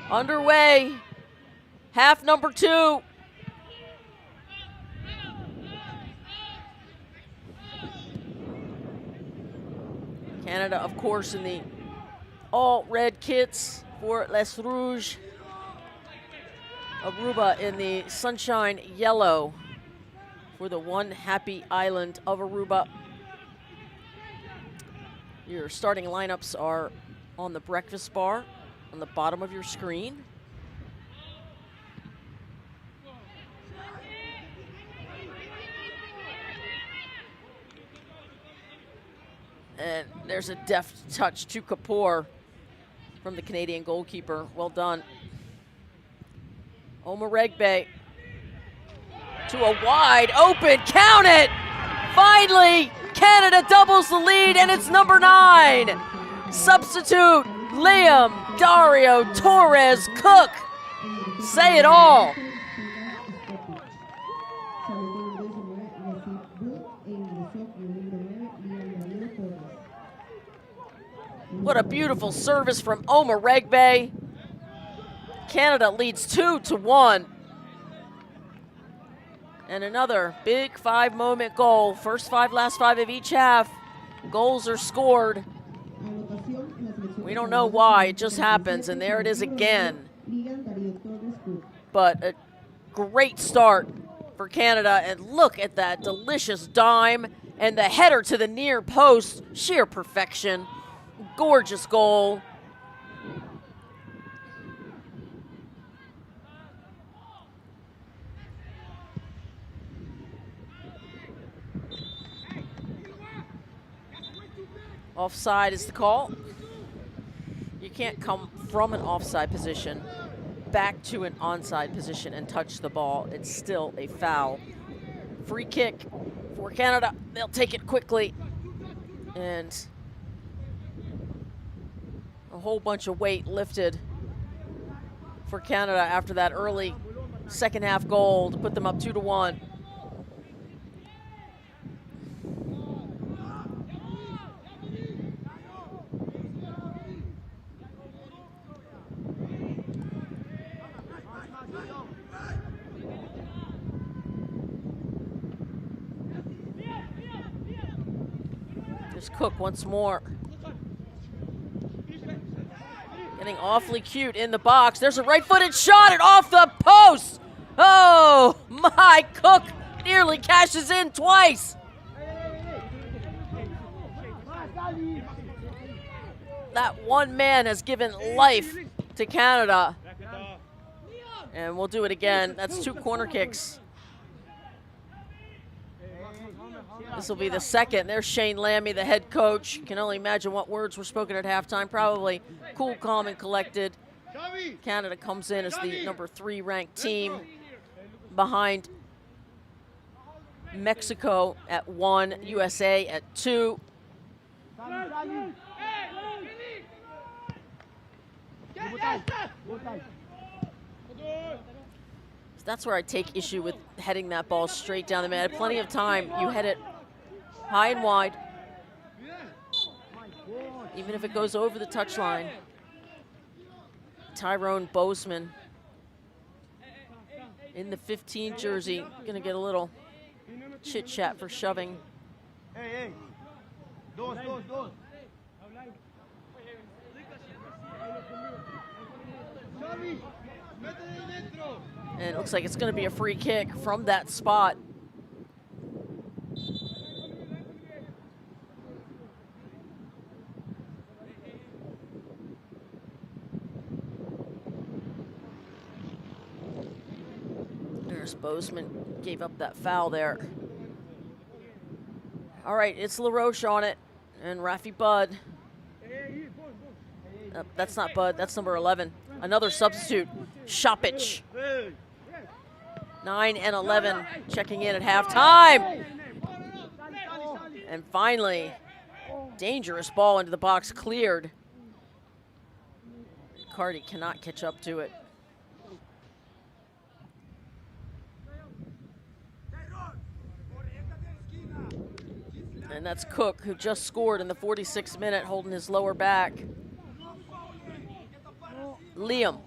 Underway, half number 2. Canada, of course, in the all-red kits for Les Rouges. Aruba in the sunshine yellow for the one happy island of Aruba. Your starting lineups are on the breakfast bar on the bottom of your screen. And there's a deft touch to Kapoor from the Canadian goalkeeper. Well done. Omaregbe to a wide open, count it! Finally, Canada doubles the lead, and it's number 9. Substitute Liam Dario Torres Cook. Say it all. What a beautiful service from Omaregbe. Canada leads 2-1. And another big 5-moment goal. First 5, last 5 of each half. Goals are scored. We don't know why, it just happens, and there it is again. But a great start for Canada, and look at that delicious dime and the header to the near post. Sheer perfection. Gorgeous goal. Offside is the call. You can't come from an offside position back to an onside position and touch the ball. It's still a foul. Free kick for Canada. They'll take it quickly. And a whole bunch of weight lifted for Canada after that early second half goal to put them up 2-1. There's Cook once more. Getting awfully cute in the box. There's a right-footed shot and off the post. Oh, my, Cook nearly cashes in twice. That one man has given life to Canada. And we'll do it again. That's 2 corner kicks. This will be the second. There's Shane Lammy, the head coach. Can only imagine what words were spoken at halftime. Probably cool, calm, and collected. Canada comes in as the number 3 ranked team behind Mexico at 1, USA at 2. That's where I take issue with heading that ball straight down the middle. Plenty of time. You head it high and wide, even if it goes over the touchline. Tyrone Bozeman in the 15 jersey, gonna get a little chit chat for shoving. And it looks like it's gonna be a free kick from that spot. Bozeman gave up that foul there. All right, it's LaRoche on it, and Rafi Bud. That's not Bud, that's number 11. Another substitute, Shoppich. 9 and 11 checking in at halftime. And finally, dangerous ball into the box cleared. Cardi cannot catch up to it. And that's Cook, who just scored in the 46th minute, holding his lower back. Liam,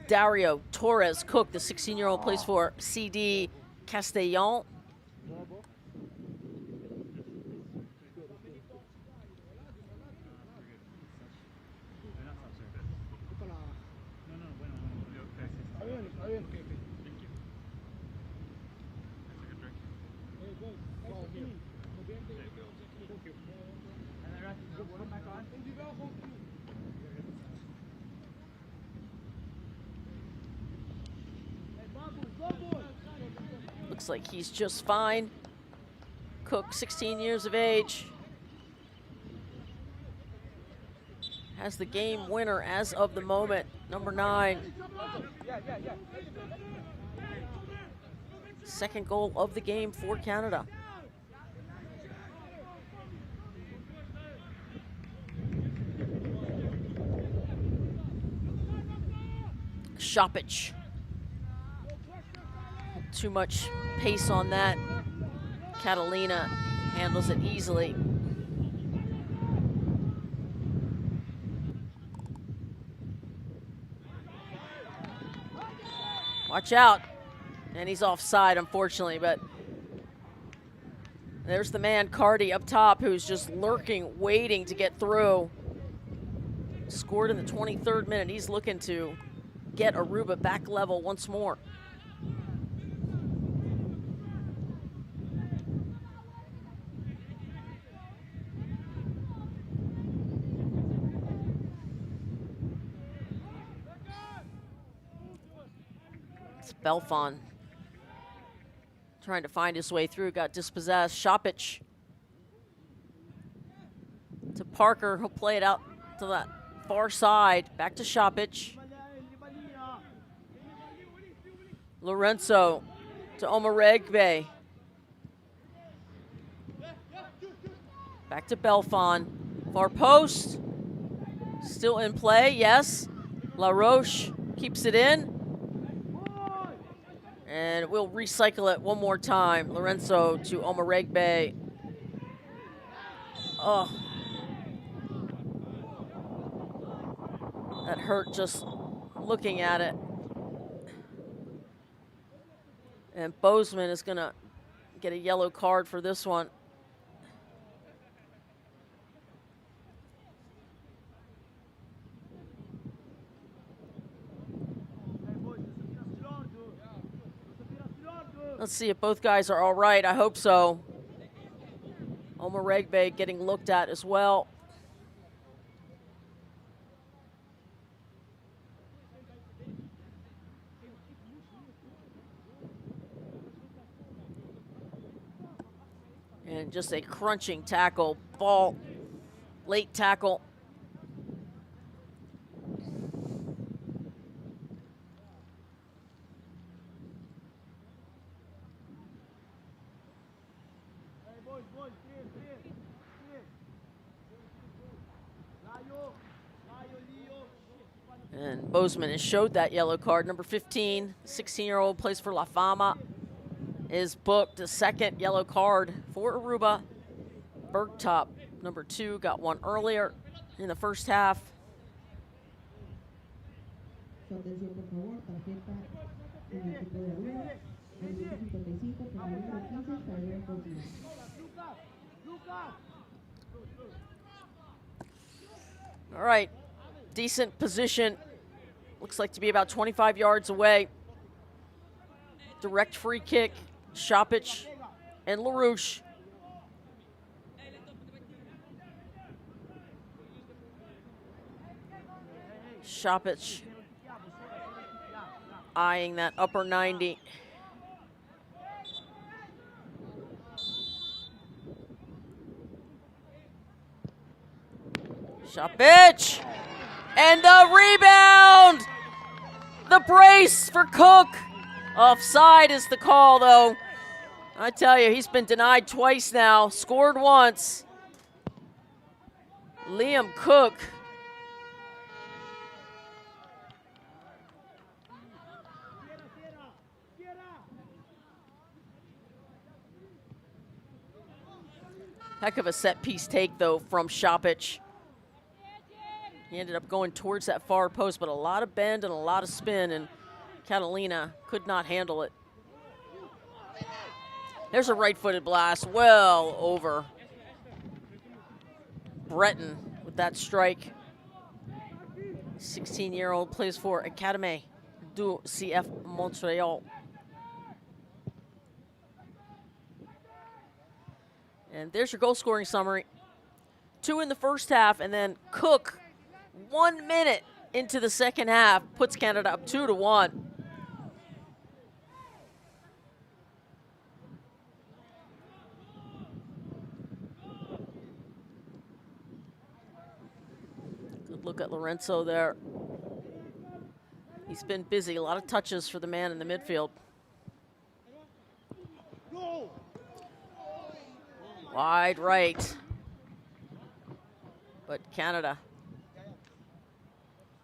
Dario, Torres, Cook, the 16-year-old plays for CD Castellon. Looks like he's just fine. Cook, 16 years of age. Has the game winner as of the moment, number 9. Second goal of the game for Canada. Shoppich. Too much pace on that. Catalina handles it easily. Watch out. And he's offside, unfortunately, but there's the man, Cardi, up top, who's just lurking, waiting to get through. Scored in the 23rd minute. He's looking to get Aruba back level once more. It's Belfon trying to find his way through, got dispossessed. Shoppich to Parker, he'll play it out to that far side. Back to Shoppich. Lorenzo to Omaregbe. Back to Belfon. Far post. Still in play, yes. LaRoche keeps it in. And we'll recycle it one more time. Lorenzo to Omaregbe. Oh. That hurt just looking at it. And Bozeman is going to get a yellow card for this one. Let's see if both guys are all right. I hope so. Omaregbe getting looked at as well. And just a crunching tackle, ball, late tackle. And Bozeman has showed that yellow card. Number 15, 16-year-old, plays for La Fama, is booked a second yellow card for Aruba. Bergtop, number 2, got one earlier in the first half. Su atención, por favor, tarjeta en el equipo de Aruba, el minuto 55 con el número 15, Javier Bozeman. All right, decent position. Looks like to be about 25 yards away. Direct free kick, Shoppich and LaRouche. Shoppich eyeing that upper 90. Shopich! And the rebound! The brace for Cook. Offside is the call, though. I tell you, he's been denied twice now, scored once. Liam Cook. Heck of a set piece take, though, from Shopich. He ended up going towards that far post, but a lot of bend and a lot of spin, and Catalina could not handle it. There's a right-footed blast, well over Breton with that strike. 16-year-old plays for Académie du CF Montréal. And there's your goal scoring summary. 2 in the first half, and then Cook, 1 minute into the second half, puts Canada up 2-1. Good look at Lorenzo there. He's been busy, a lot of touches for the man in the midfield. Wide right. But Canada,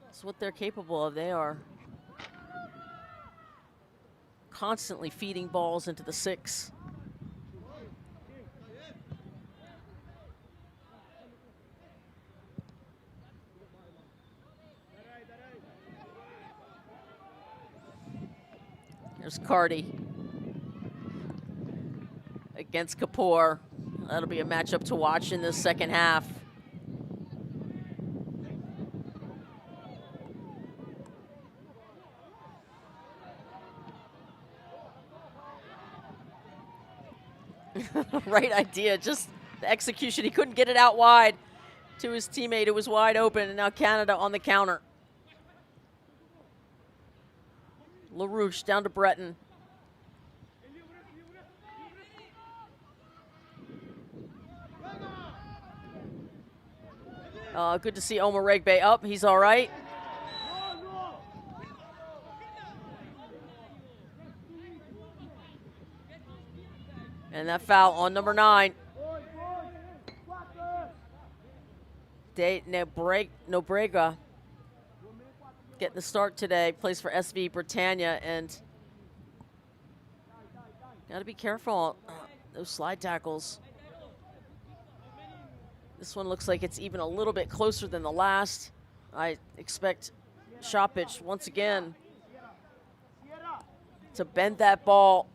that's what they're capable of. They are constantly feeding balls into the 6. Here's Cardi against Kapoor. That'll be a matchup to watch in the second half. Right idea, just the execution. He couldn't get it out wide to his teammate who was wide open, and now Canada on the counter. LaRouche down to Breton. Good to see Omar Regbe up. He's all right. And that foul on number 9. De Nobrega getting the start today. Plays for SV Britannia, and got to be careful. Those slide tackles. This one looks like it's even a little bit closer than the last. I expect Shopich once again to bend that ball.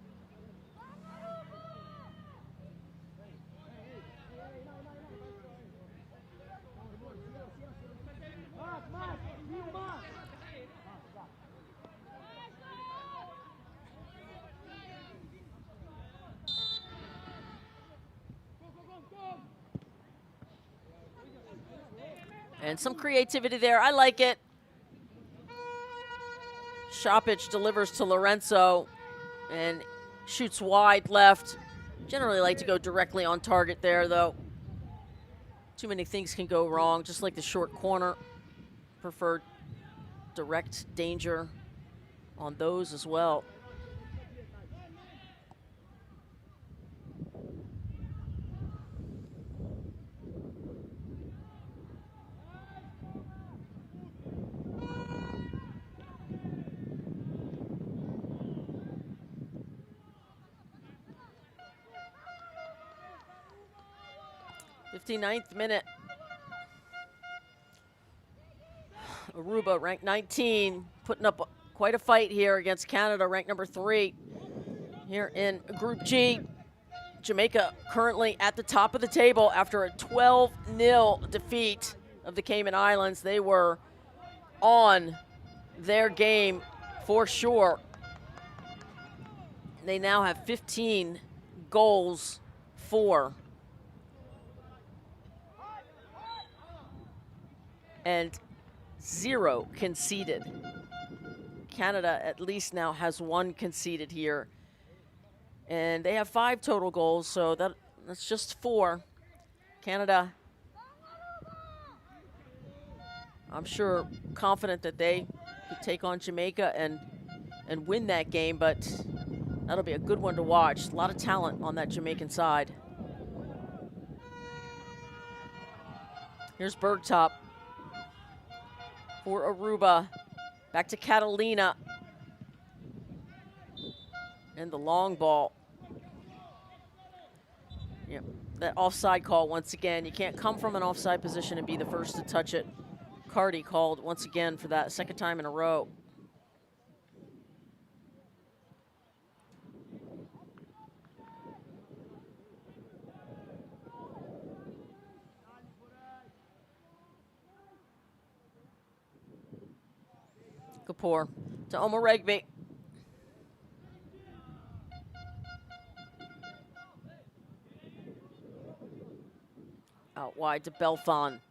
And some creativity there. I like it. Shopich delivers to Lorenzo and shoots wide left. Generally like to go directly on target there, though. Too many things can go wrong, just like the short corner. Prefer direct danger on those as well. Ninth minute. Aruba, ranked 19, putting up quite a fight here against Canada, ranked number 3 here in Group G. Jamaica currently at the top of the table after a 12-0 defeat of the Cayman Islands. They were on their game for sure. They now have 15 goals for. And 0 conceded. Canada at least now has 1 conceded here. And they have 5 total goals, so that's just 4. Canada I'm sure confident that they could take on Jamaica and win that game, but that'll be a good one to watch. A lot of talent on that Jamaican side. Here's Bergtop for Aruba. Back to Catalina. And the long ball. Yep, that offside call once again. You can't come from an offside position and be the first to touch it. Cardi called once again for that second time in a row. Kapoor to Omoregbe. Out wide to Belfon.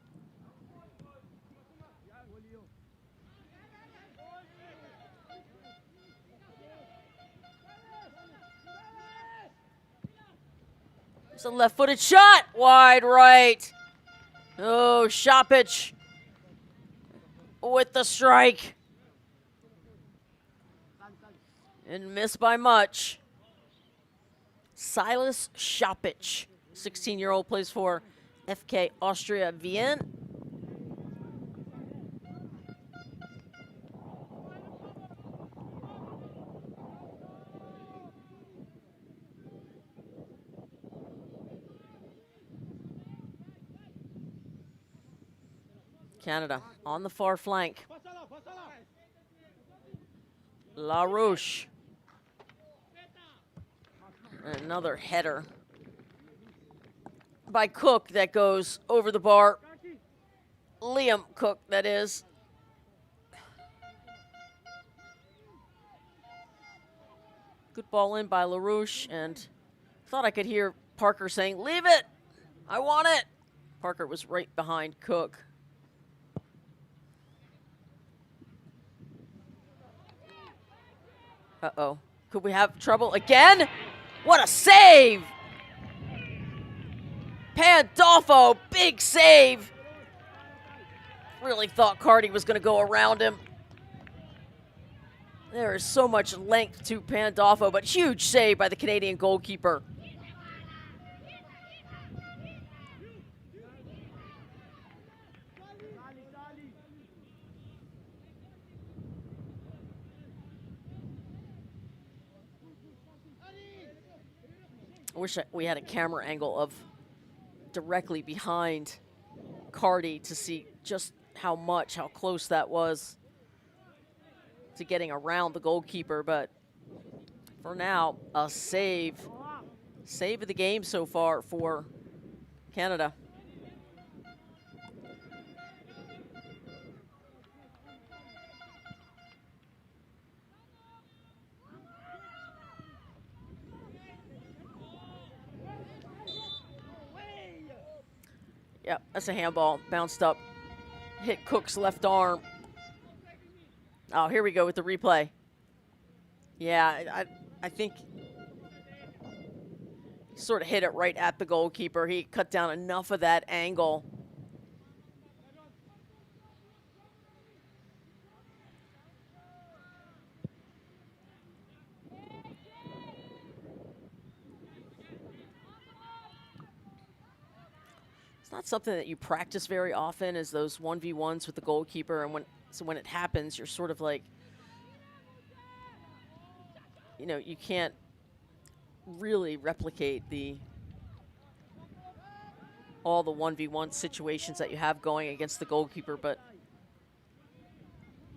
It's a left-footed shot, wide right. Oh, Šapić with the strike. And missed by much. Silas Šapić, 16-year-old, plays for FK Austria Vienna. Canada on the far flank. LaRoche. Another header by Cook that goes over the bar. Liam Cook, that is. Good ball in by LaRoche, and thought I could hear Parker saying, "Leave it, I want it." Parker was right behind Cook. Uh-oh. Could we have trouble again? What a save! Pandolfo, big save. Really thought Cardi was going to go around him. There is so much length to Pandolfo, but huge save by the Canadian goalkeeper. I wish we had a camera angle of directly behind Cardi to see just how close that was to getting around the goalkeeper. But for now, a save. Save of the game so far for Canada. Yep, that's a handball. Bounced up. Hit Cook's left arm. Oh, here we go with the replay. Yeah, I think he sort of hit it right at the goalkeeper. He cut down enough of that angle. Not something that you practice very often, is those 1v1s with the goalkeeper, and when it happens, you're sort of like, you know, you can't really replicate all the 1v1 situations that you have going against the goalkeeper, but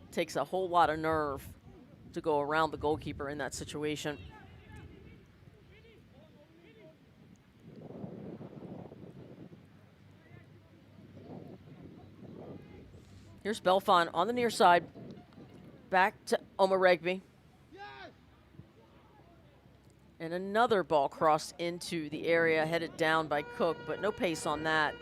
it takes a whole lot of nerve to go around the goalkeeper in that situation. Here's Belfon on the near side. Back to Omoregbe. And another ball crossed into the area, headed down by Cook, but no pace on that.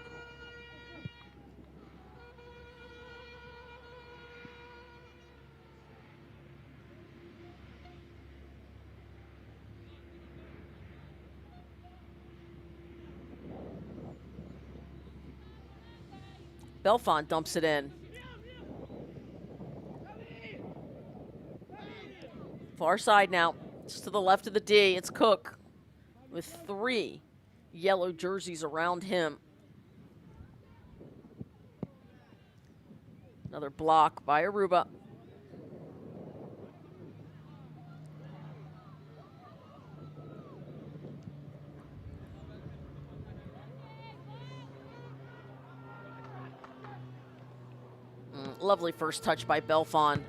Belfon dumps it in. Far side now, just to the left of the D. It's Cook with 3 yellow jerseys around him. Another block by Aruba. Lovely first touch by Belfon.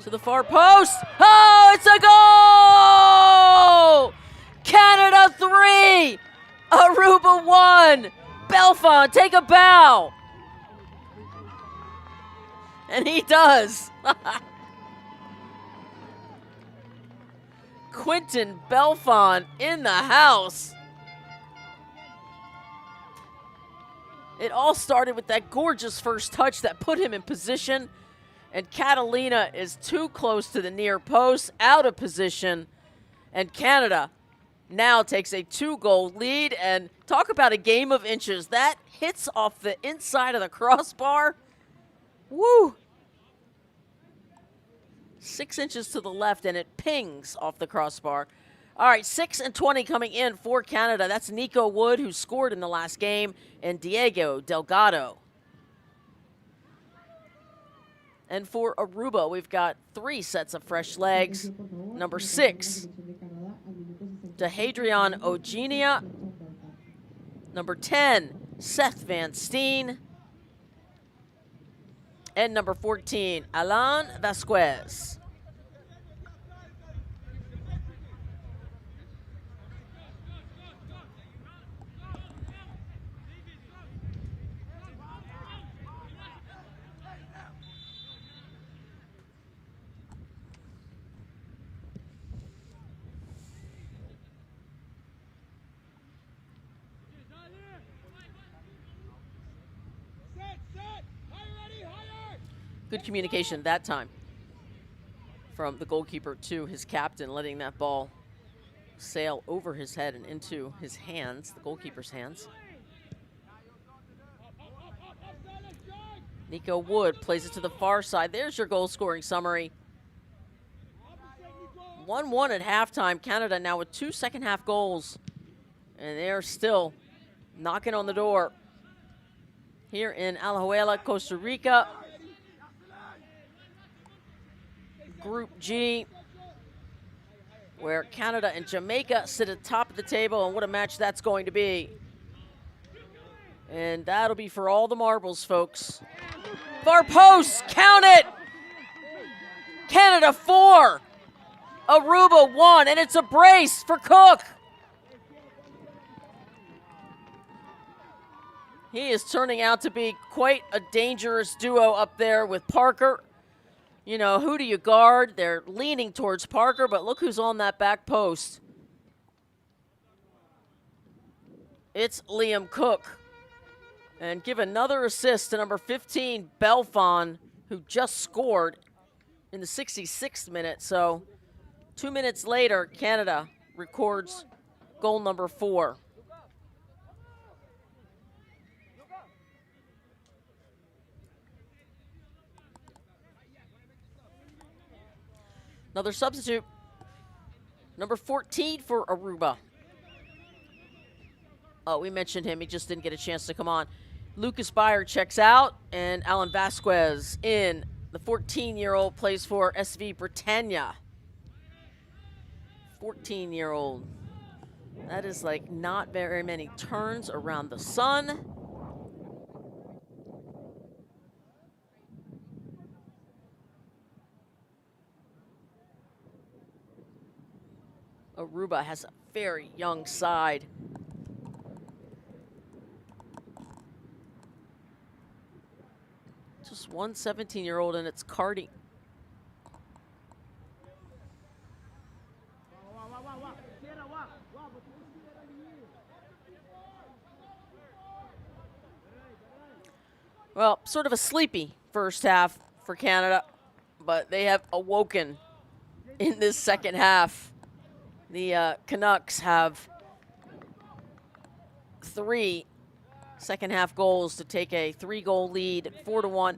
To the far post. Oh, it's a goal! Canada 3, Aruba 1. Belfon, take a bow. And he does. Quentin Belfon in the house. It all started with that gorgeous first touch that put him in position. And Catalina is too close to the near post, out of position. And Canada now takes a 2-goal lead. And talk about a game of inches. That hits off the inside of the crossbar. Woo! 6 inches to the left, and it pings off the crossbar. All right, 6 and 20 coming in for Canada. That's Nico Wood, who scored in the last game, and Diego Delgado. And for Aruba, we've got 3 sets of fresh legs. Number 6, to Hadrian Ogenia. Number 10, Seth Van Steen. And number 14, Alan Vasquez. Good communication that time from the goalkeeper to his captain, letting that ball sail over his head and into his hands, the goalkeeper's hands. Nico Wood plays it to the far side. There's your goal scoring summary. 1-1 at halftime. Canada now with 2 second-half goals. And they're still knocking on the door here in Alajuela, Costa Rica. Group G, where Canada and Jamaica sit at the top of the table, and what a match that's going to be. And that'll be for all the marbles, folks. Far post, count it! Canada 4, Aruba 1, and it's a brace for Cook. He is turning out to be quite a dangerous duo up there with Parker. You know, who do you guard? They're leaning towards Parker, but look who's on that back post. It's Liam Cook. And give another assist to number 15, Belfon, who just scored in the 66th minute. So 2 minutes later, Canada records goal number 4. Another substitute, number 14 for Aruba. Oh, we mentioned him. He just didn't get a chance to come on. Lucas Beyer checks out, and Alan Vasquez in. The 14-year-old plays for SV Britannia. 14-year-old. That is like not very many turns around the sun. Aruba has a very young side. Just one 17-year-old, and it's Cardi. Well, sort of a sleepy first half for Canada, but they have awoken in this second half. The Canucks have 3 second-half goals to take a 3-goal lead, 4-1.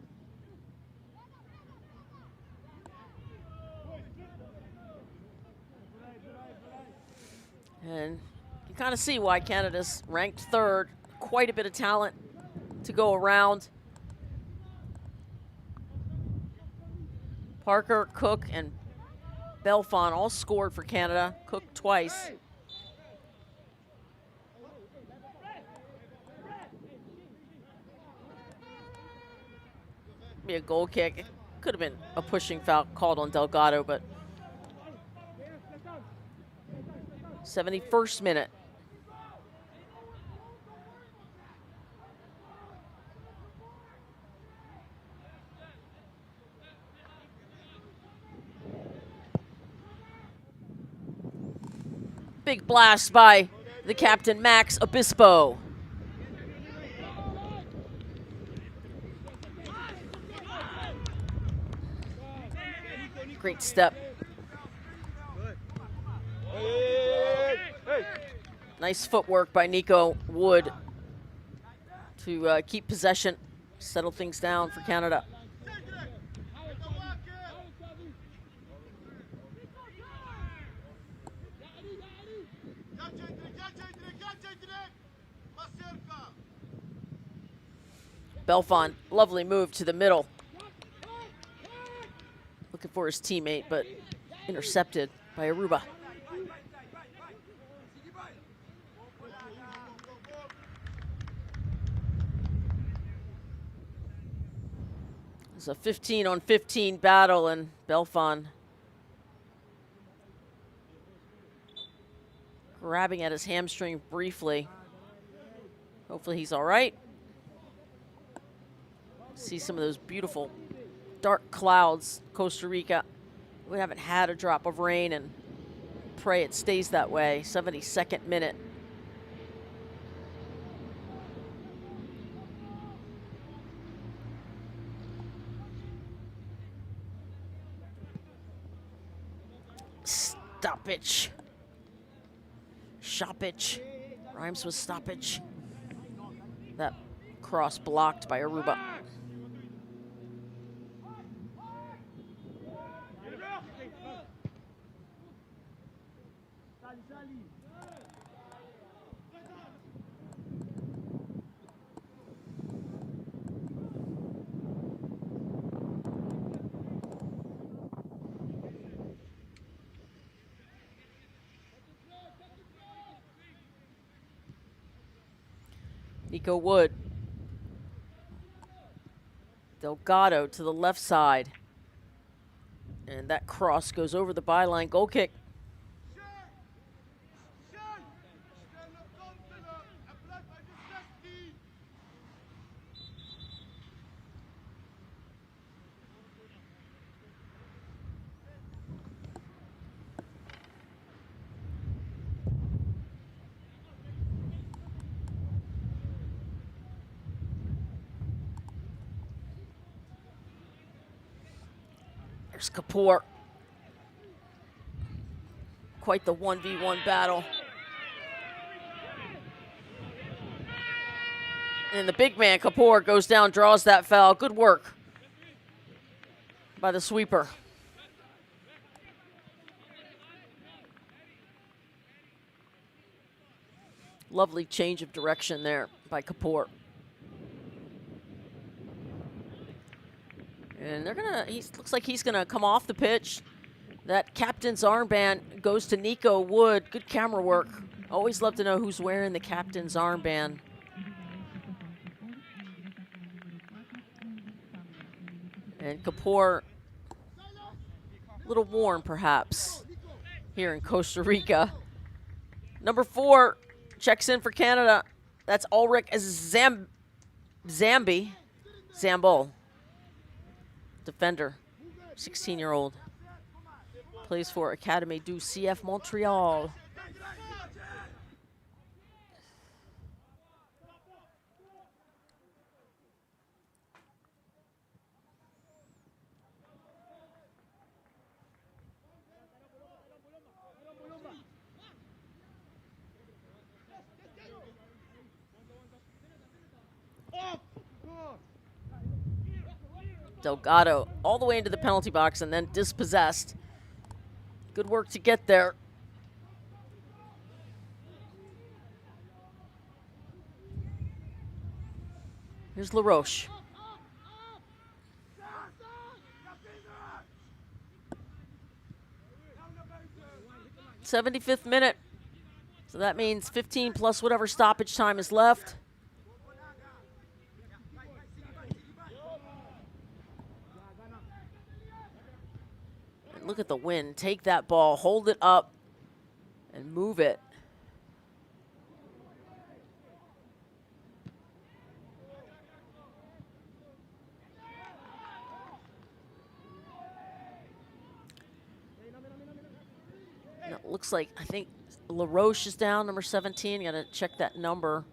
you kind of see why Canada's ranked third. Quite a bit of talent to go around. Parker, Cook, and Belfon all scored for Canada. Cook twice. Be a goal kick. It could have been a pushing foul called on Delgado, but 71st minute. Big blast by the captain, Max Obispo. Great step. Nice footwork by Nico Wood to keep possession, settle things down for Canada. Belfon, lovely move to the middle. Looking for his teammate, but intercepted by Aruba. It's a 15-on-15 battle, and Belfon grabbing at his hamstring briefly. Hopefully he's all right. See some of those beautiful dark clouds. Costa Rica, we haven't had a drop of rain, and pray it stays that way. 72nd minute. Stoppage. Shoppage. Rhymes with stoppage. That cross blocked by Aruba. Nico Wood. Delgado to the left side. And that cross goes over the byline. Goal kick. There's Kapoor. Quite the 1v1 battle. And the big man, Kapoor, goes down, draws that foul. Good work by the sweeper. Lovely change of direction there by Kapoor. And they're gonna, looks like he's gonna come off the pitch. That captain's armband goes to Nico Wood. Good camera work. Always love to know who's wearing the captain's armband. And Kapoor, a little warm perhaps here in Costa Rica. Number 4 checks in for Canada. That's Ulrich Zambol. Defender, 16-year-old. Plays for Academy du CF Montreal. Delgado all the way into the penalty box and then dispossessed. Good work to get there. Here's LaRoche. '75th minute. So that means 15 plus whatever stoppage time is left. And look at the wind. Take that ball, hold it up, and move it. And it looks like, I think LaRoche is down, number 17. Got to check that number.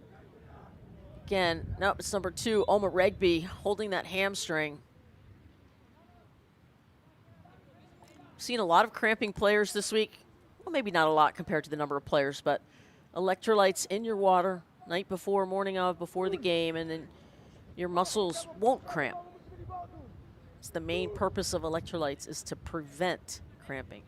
Again, nope, it's number 2, Oma Regby, holding that hamstring. Seen a lot of cramping players this week. Well, maybe not a lot compared to the number of players, but electrolytes in your water night before, morning of, before the game, and then your muscles won't cramp. It's the main purpose of electrolytes, is to prevent cramping.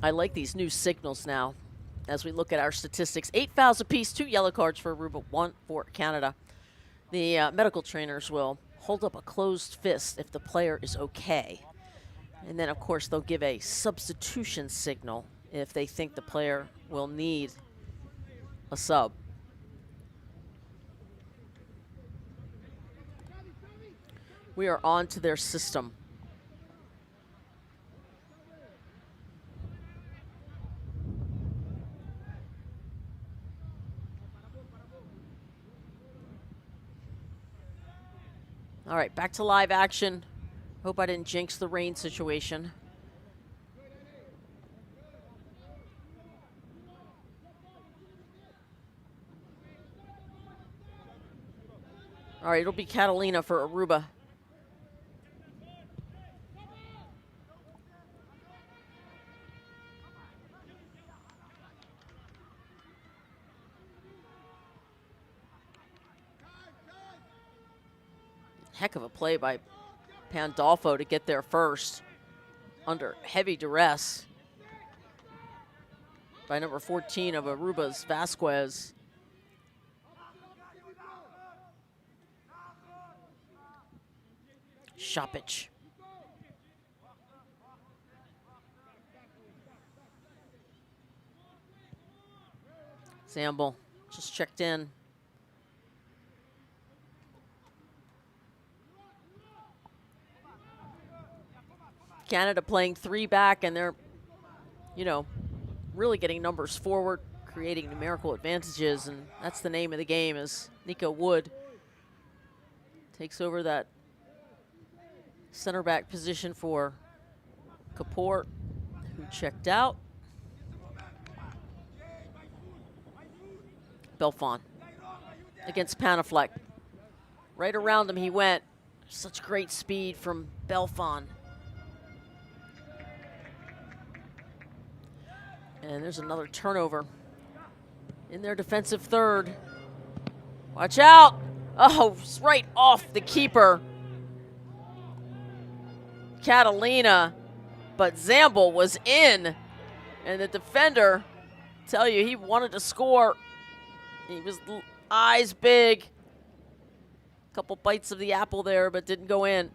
I like these new signals now as we look at our statistics. 8 fouls apiece, 2 yellow cards for Aruba, 1 for Canada. The medical trainers will hold up a closed fist if the player is okay. And then, of course, they'll give a substitution signal if they think the player will need a sub. We are on to their system. All right, back to live action. Hope I didn't jinx the rain situation. All right, it'll be Catalina for Aruba. Heck of a play by Pandolfo to get there first under heavy duress by number 14 of Aruba's Vasquez. Shoppage. Zamble just checked in. Canada playing 3 back, and they're, you know, really getting numbers forward, creating numerical advantages, and that's the name of the game, as Nico Wood takes over that center back position for Kapoor, who checked out. Belfon against Panafleck. Right around him he went. Such great speed from Belfon. And there's another turnover in their defensive third. Watch out. Oh, it's right off the keeper, Catalina. But Zamble was in. And the defender, tell you, he wanted to score. He was eyes big. Couple bites of the apple there, but didn't go in.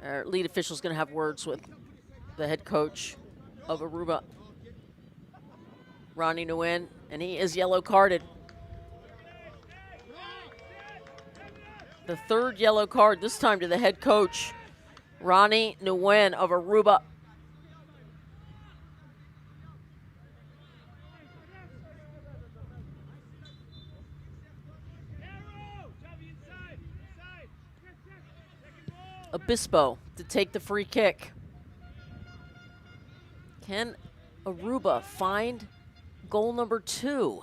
Our lead official is going to have words with the head coach of Aruba, Ronnie Nguyen, and he is yellow carded. The third yellow card, this time to the head coach, Ronnie Nguyen of Aruba. Obispo to take the free kick. Can Aruba find goal number 2?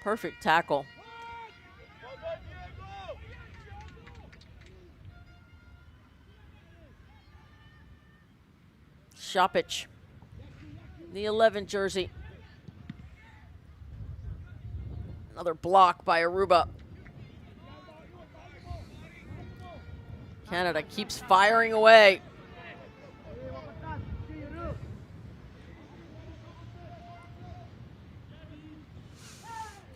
Perfect tackle. Shoppich, the 11 jersey. Another block by Aruba. Canada keeps firing away.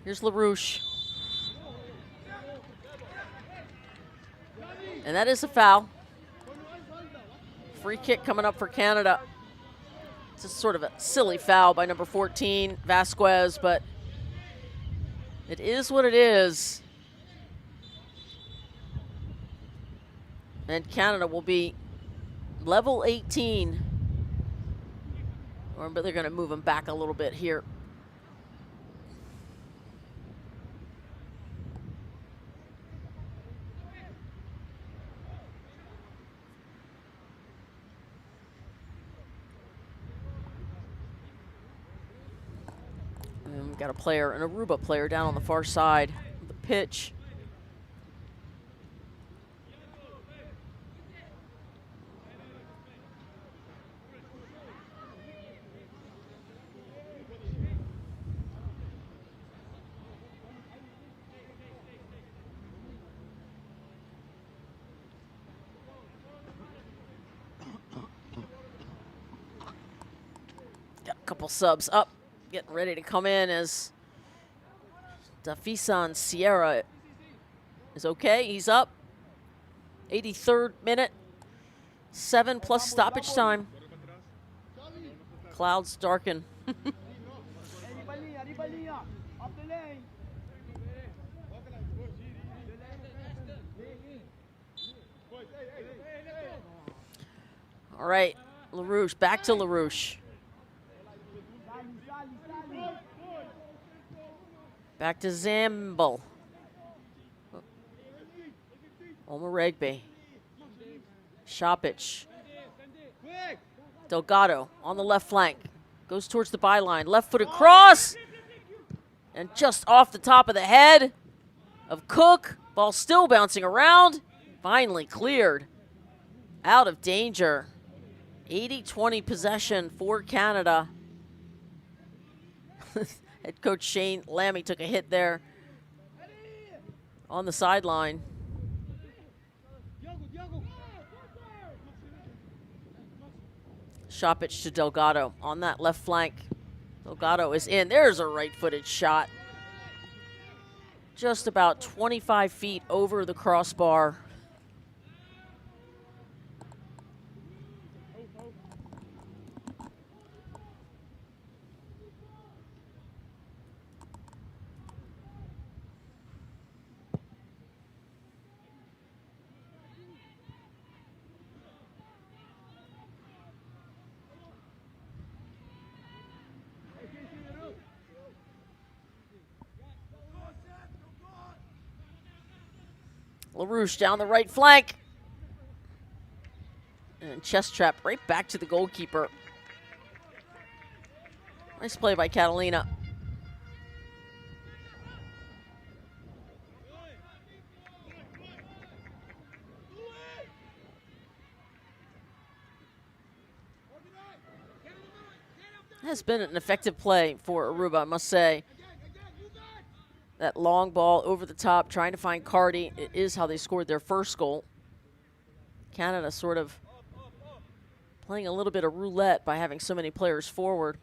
Here's LaRouche. And that is a foul. Free kick coming up for Canada. It's a sort of a silly foul by number 14, Vasquez, but it is what it is. And Canada will be level 18. But they're going to move them back a little bit here. And we've got a player, an Aruba player, down on the far side of the pitch. Got a couple subs up, getting ready to come in as Dafisan Sierra is okay. He's up. 83rd minute. 7 plus stoppage time. Clouds darken. All right, LaRouche, back to LaRouche. Back to Zamble. Omaregbe. Shoppich. Delgado on the left flank. Goes towards the byline. Left-footed cross. And just off the top of the head of Cook. Ball still bouncing around. Finally cleared. Out of danger. 80-20 possession for Canada. Head coach Shane Lammy took a hit there on the sideline. Shoppich to Delgado on that left flank. Delgado is in. There's a right-footed shot. Just about 25 feet over the crossbar. LaRouche down the right flank. And chest trap right back to the goalkeeper. Nice play by Catalina. Has been an effective play for Aruba, I must say. That long ball over the top, trying to find Cardi. It is how they scored their first goal. Canada sort of playing a little bit of roulette by having so many players forward.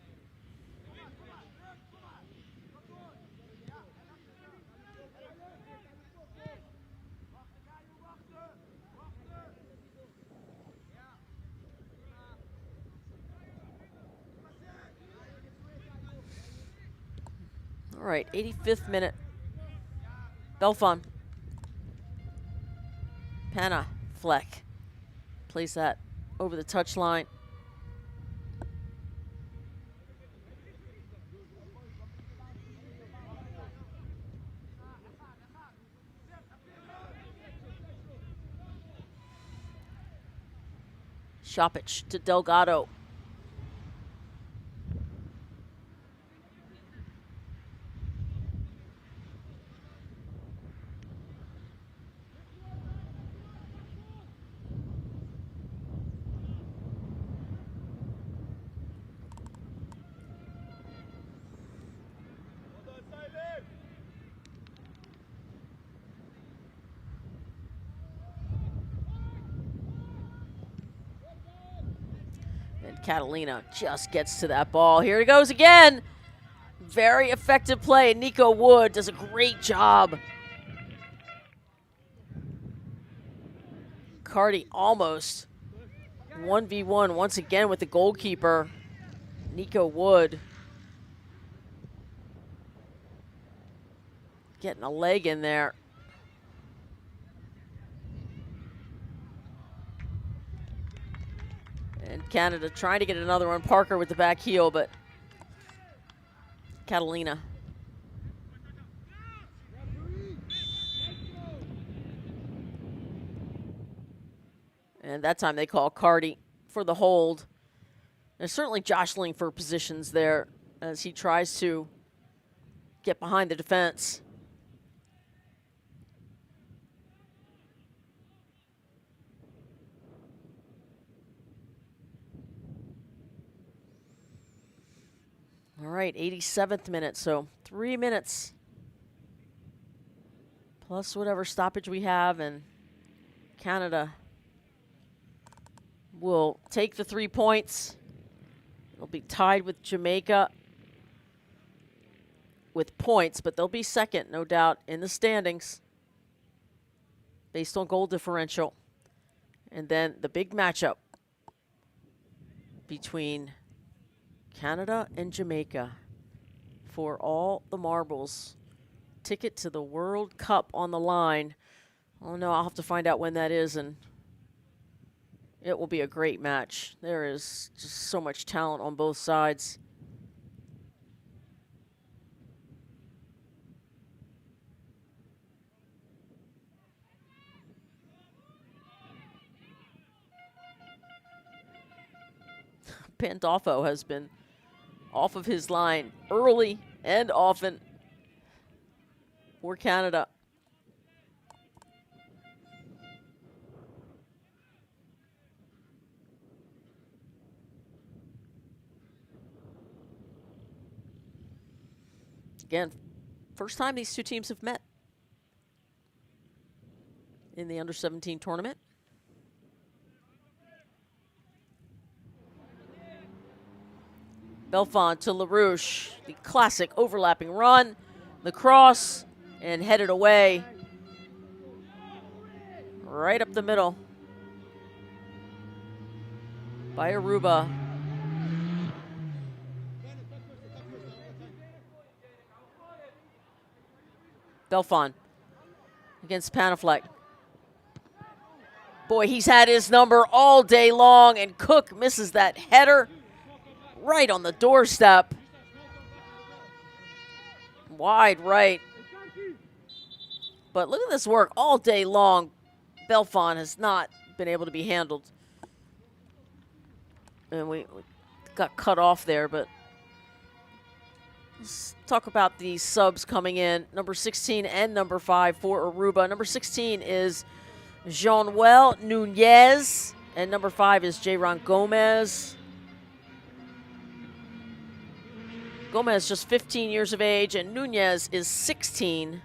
All right, 85th minute. Belfon. Panna Fleck plays that over the touchline. Shoppich to Delgado. And Catalina just gets to that ball. Here he goes again. Very effective play. Nico Wood does a great job. Cardi almost 1v1 once again with the goalkeeper, Nico Wood. Getting a leg in there. And Canada trying to get another one. Parker with the back heel, but Catalina. And that time they call Cardi for the hold. They're certainly jostling for positions there as he tries to get behind the defense. All right, 87th minute, so 3 minutes plus whatever stoppage we have, and Canada will take the 3 points. They'll be tied with Jamaica with points, but they'll be second, no doubt, in the standings based on goal differential. And then the big matchup between Canada and Jamaica for all the marbles. Ticket to the World Cup on the line. Oh no, I'll have to find out when that is, and it will be a great match. There is just so much talent on both sides. Pandolfo has been off of his line early and often for Canada. Again, first time these two teams have met in the Under-17 tournament. Belfon to LaRouche, the classic overlapping run, the cross, and headed away. Right up the middle by Aruba. Belfon against Panafleck. Boy, he's had his number all day long, and Cook misses that header right on the doorstep. Wide right. But look at this work all day long. Belfon has not been able to be handled. And we got cut off there, but let's talk about the subs coming in. Number 16 and number 5 for Aruba. Number 16 is Jean-Noel Nunez, and number 5 is Jayron Gomez. Gomez just 15 years of age, and Nunez is 16.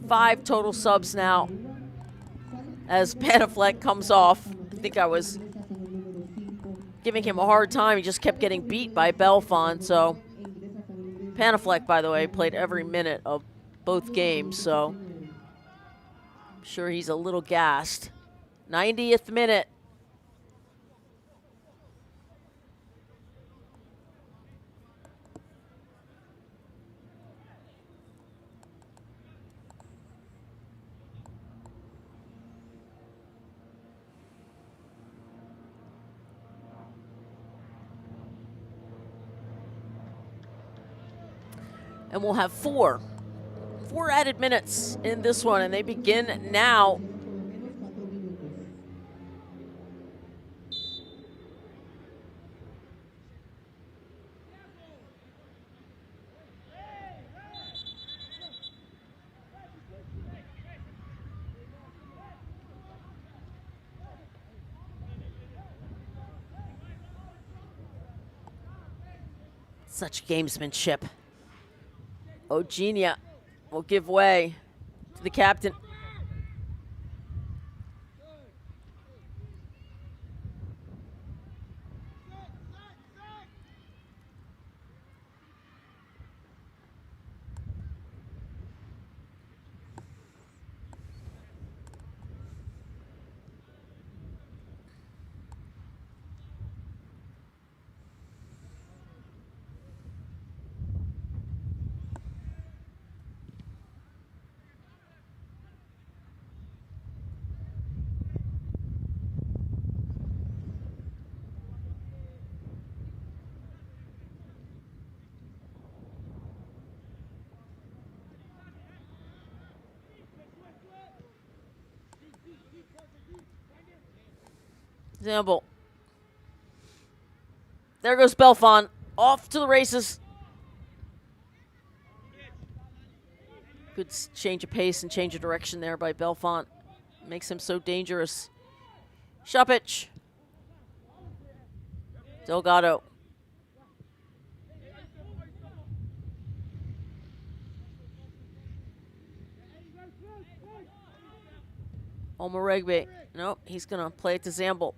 5 total subs now as Panafleck comes off. I think I was giving him a hard time. He just kept getting beat by Belfon. So Panafleck, by the way, played every minute of both games, so I'm sure he's a little gassed. 90th minute. And we'll have four added minutes in this one, and they begin now. Such gamesmanship. Eugenia will give way to the captain. Zamble. There goes Belfon. Off to the races. Good change of pace and change of direction there by Belfont. Makes him so dangerous. Šapić. Delgado. Omaregbe. Nope, he's going to play it to Zamble.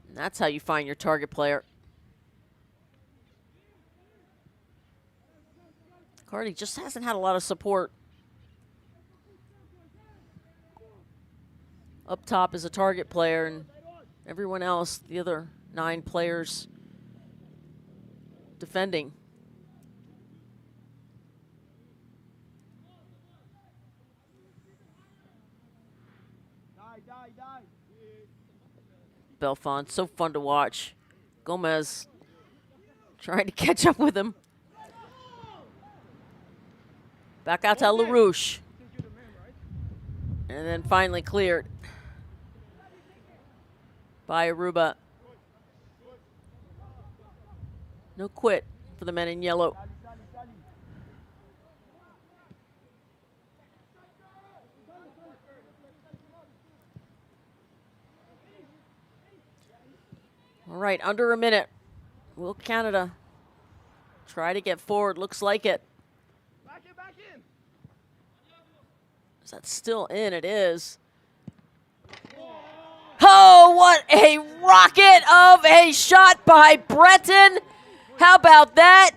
And that's how you find your target player. Cardi just hasn't had a lot of support. Up top is a target player, and everyone else, the other 9 players, defending. Belfont, so fun to watch. Gomez trying to catch up with him. Back out to LaRouche. And then finally cleared by Aruba. No quit for the men in yellow. All right, under a minute. Will Canada try to get forward? Looks like it. Back in. Is that still in? It is. Oh, what a rocket of a shot by Breton. How about that?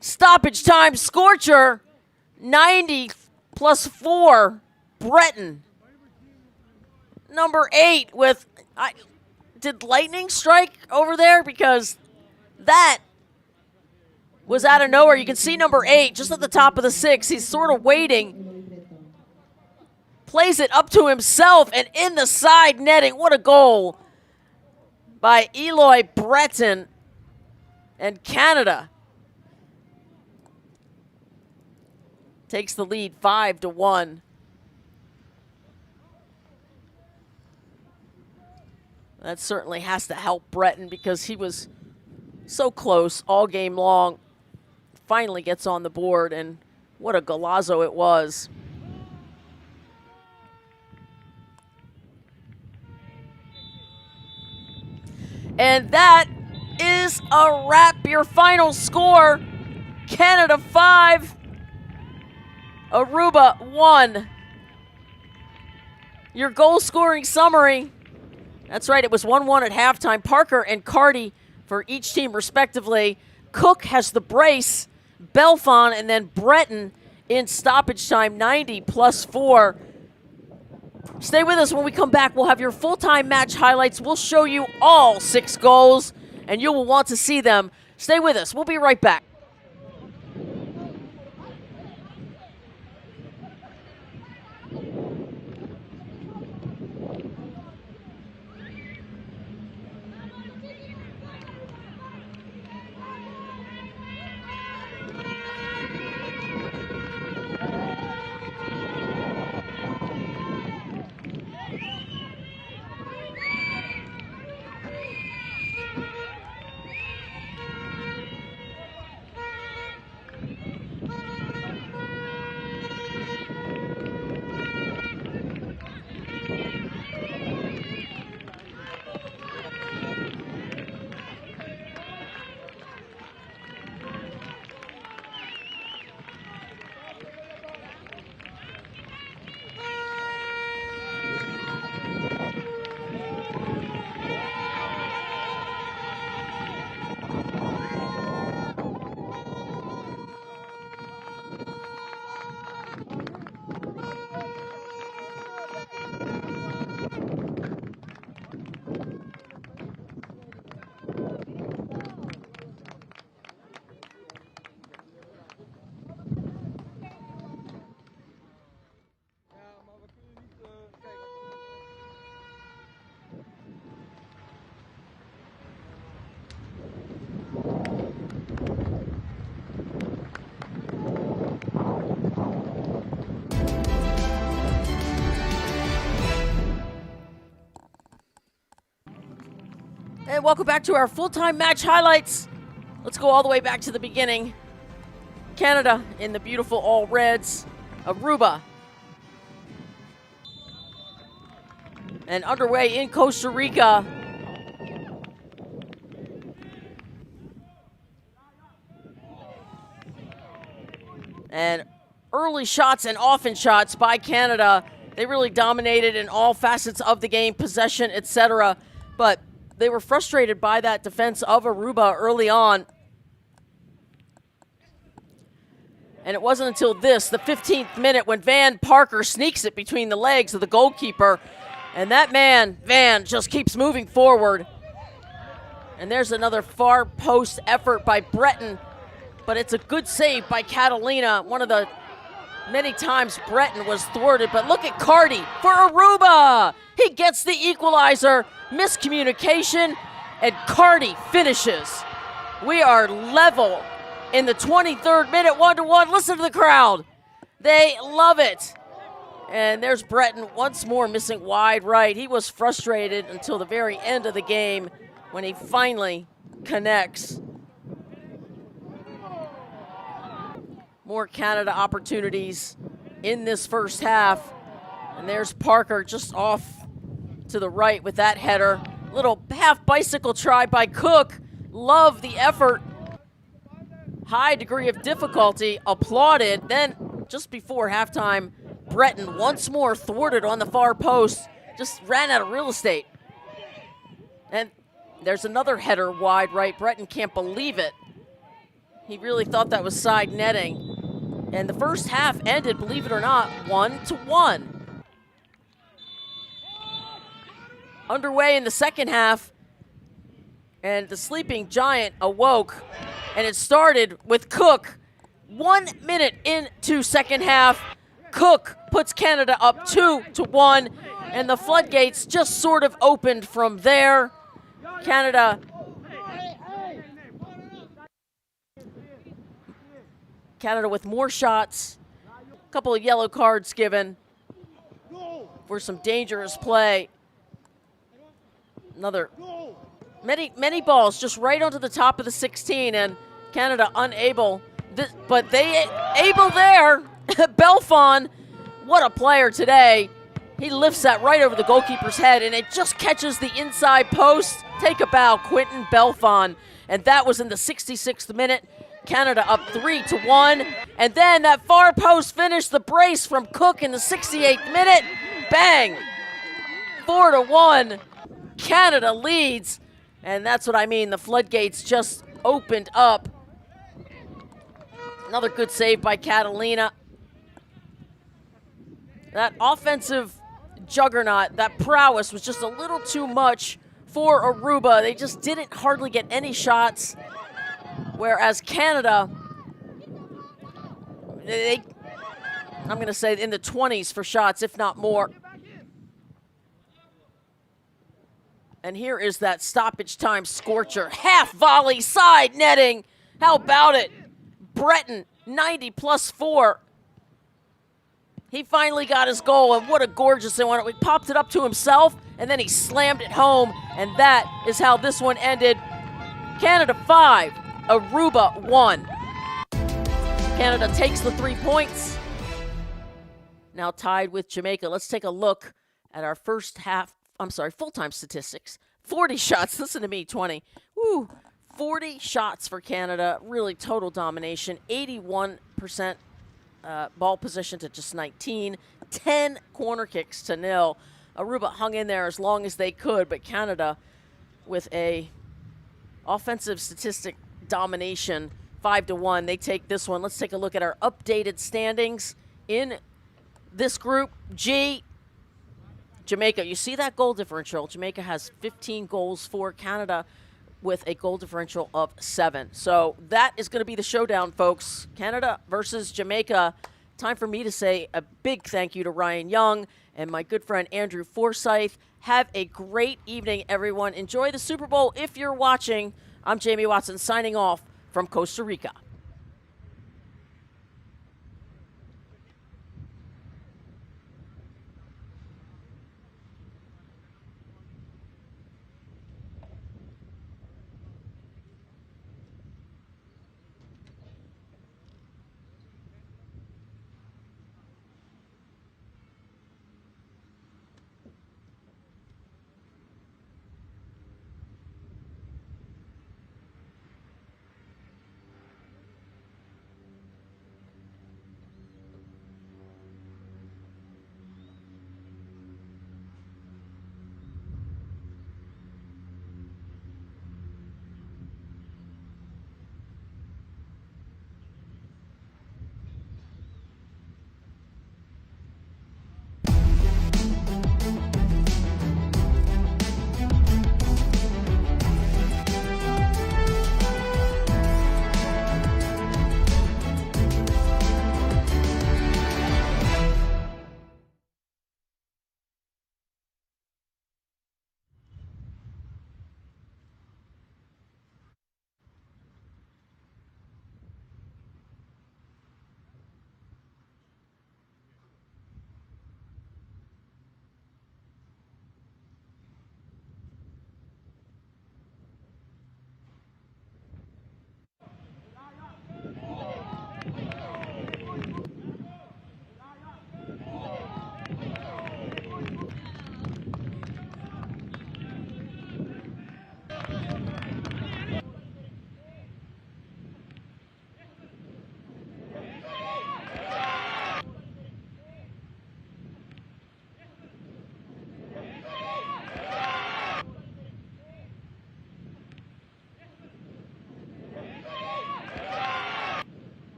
Stoppage time scorcher. 90 plus 4. Breton. Number 8 with... Did lightning strike over there? Because that was out of nowhere. You can see number 8 just at the top of the 6. He's sort of waiting. Plays it up to himself and in the side netting. What a goal by Eloy Breton. And Canada takes the lead 5-1. That certainly has to help Breton because he was so close all game long. Finally gets on the board, and what a golazo it was. And that is a wrap. Your final score, Canada 5, Aruba 1. Your goal scoring summary. That's right, it was 1-1 at halftime. Parker and Cardi for each team respectively. Cook has the brace, Belfon, and then Breton in stoppage time, 90 plus 4. Stay with us. When we come back, we'll have your full-time match highlights. We'll show you all 6 goals, and you will want to see them. Stay with us. We'll be right back. right, welcome back to our full-time match highlights. Let's go all the way back to the beginning. Canada in the beautiful all reds. Aruba. And underway in Costa Rica. And early shots and often shots by Canada. They really dominated in all facets of the game, possession, etc. But they were frustrated by that defense of Aruba early on. And it wasn't until the 15th minute, when Van Parker sneaks it between the legs of the goalkeeper. And that man, Van, just keeps moving forward. And there's another far post effort by Breton. But it's a good save by Catalina. One of the many times Breton was thwarted. But look at Cardi for Aruba. He gets the equalizer. Miscommunication. And Cardi finishes. We are level in the 23rd minute, 1-1. Listen to the crowd. They love it. And there's Breton once more missing wide right. He was frustrated until the very end of the game when he finally connects. More Canada opportunities in this first half. And there's Parker just off to the right with that header. Little half bicycle try by Cook. Love the effort. High degree of difficulty, applauded. Then just before halftime, Breton once more thwarted on the far post, just ran out of real estate. And there's another header wide right. Breton can't believe it. He really thought that was side netting. And the first half ended, believe it or not, 1-1. Underway in the second half, and the sleeping giant awoke. And it started with Cook. 1 minute into second half, Cook puts Canada up 2-1, and the floodgates just sort of opened from there. Canada with more shots, a couple of yellow cards given for some dangerous play. Many balls just right onto the top of the 16, and Canada unable, but they able there. Belfon, what a player today. He lifts that right over the goalkeeper's head, and it just catches the inside post. Take a bow, Quentin Belfon. And that was in the 66th minute. Canada up 3-1. And then that far post finish, the brace from Cook in the 68th minute. Bang! 4-1. Canada leads. And that's what I mean. The floodgates just opened up. Another good save by Catalina. That offensive juggernaut, that prowess was just a little too much for Aruba. They just didn't hardly get any shots. Whereas Canada, I'm going to say in the 20s for shots, if not more. And here is that stoppage time scorcher. Half volley, side netting. How about it? Breton, 90+4. He finally got his goal, and what a gorgeous one. He popped it up to himself, and then he slammed it home, and that is how this one ended. Canada 5, Aruba 1. Canada takes the 3 points. Now tied with Jamaica. Let's take a look at our full-time statistics. 40 shots, listen to me, 20. Woo, 40 shots for Canada, really total domination, 81% ball position to just 19, 10 corner kicks to 0. Aruba hung in there as long as they could, but Canada with a offensive statistic domination, 5-1. They take this one. Let's take a look at our updated standings in this group G. Jamaica, you see that goal differential. Jamaica has 15 goals for Canada with a goal differential of 7. So that is going to be the showdown, folks. Canada versus Jamaica. Time for me to say a big thank you to Ryan Young and my good friend Andrew Forsyth. Have a great evening, everyone. Enjoy the Super Bowl if you're watching. I'm Jamie Watson signing off from Costa Rica.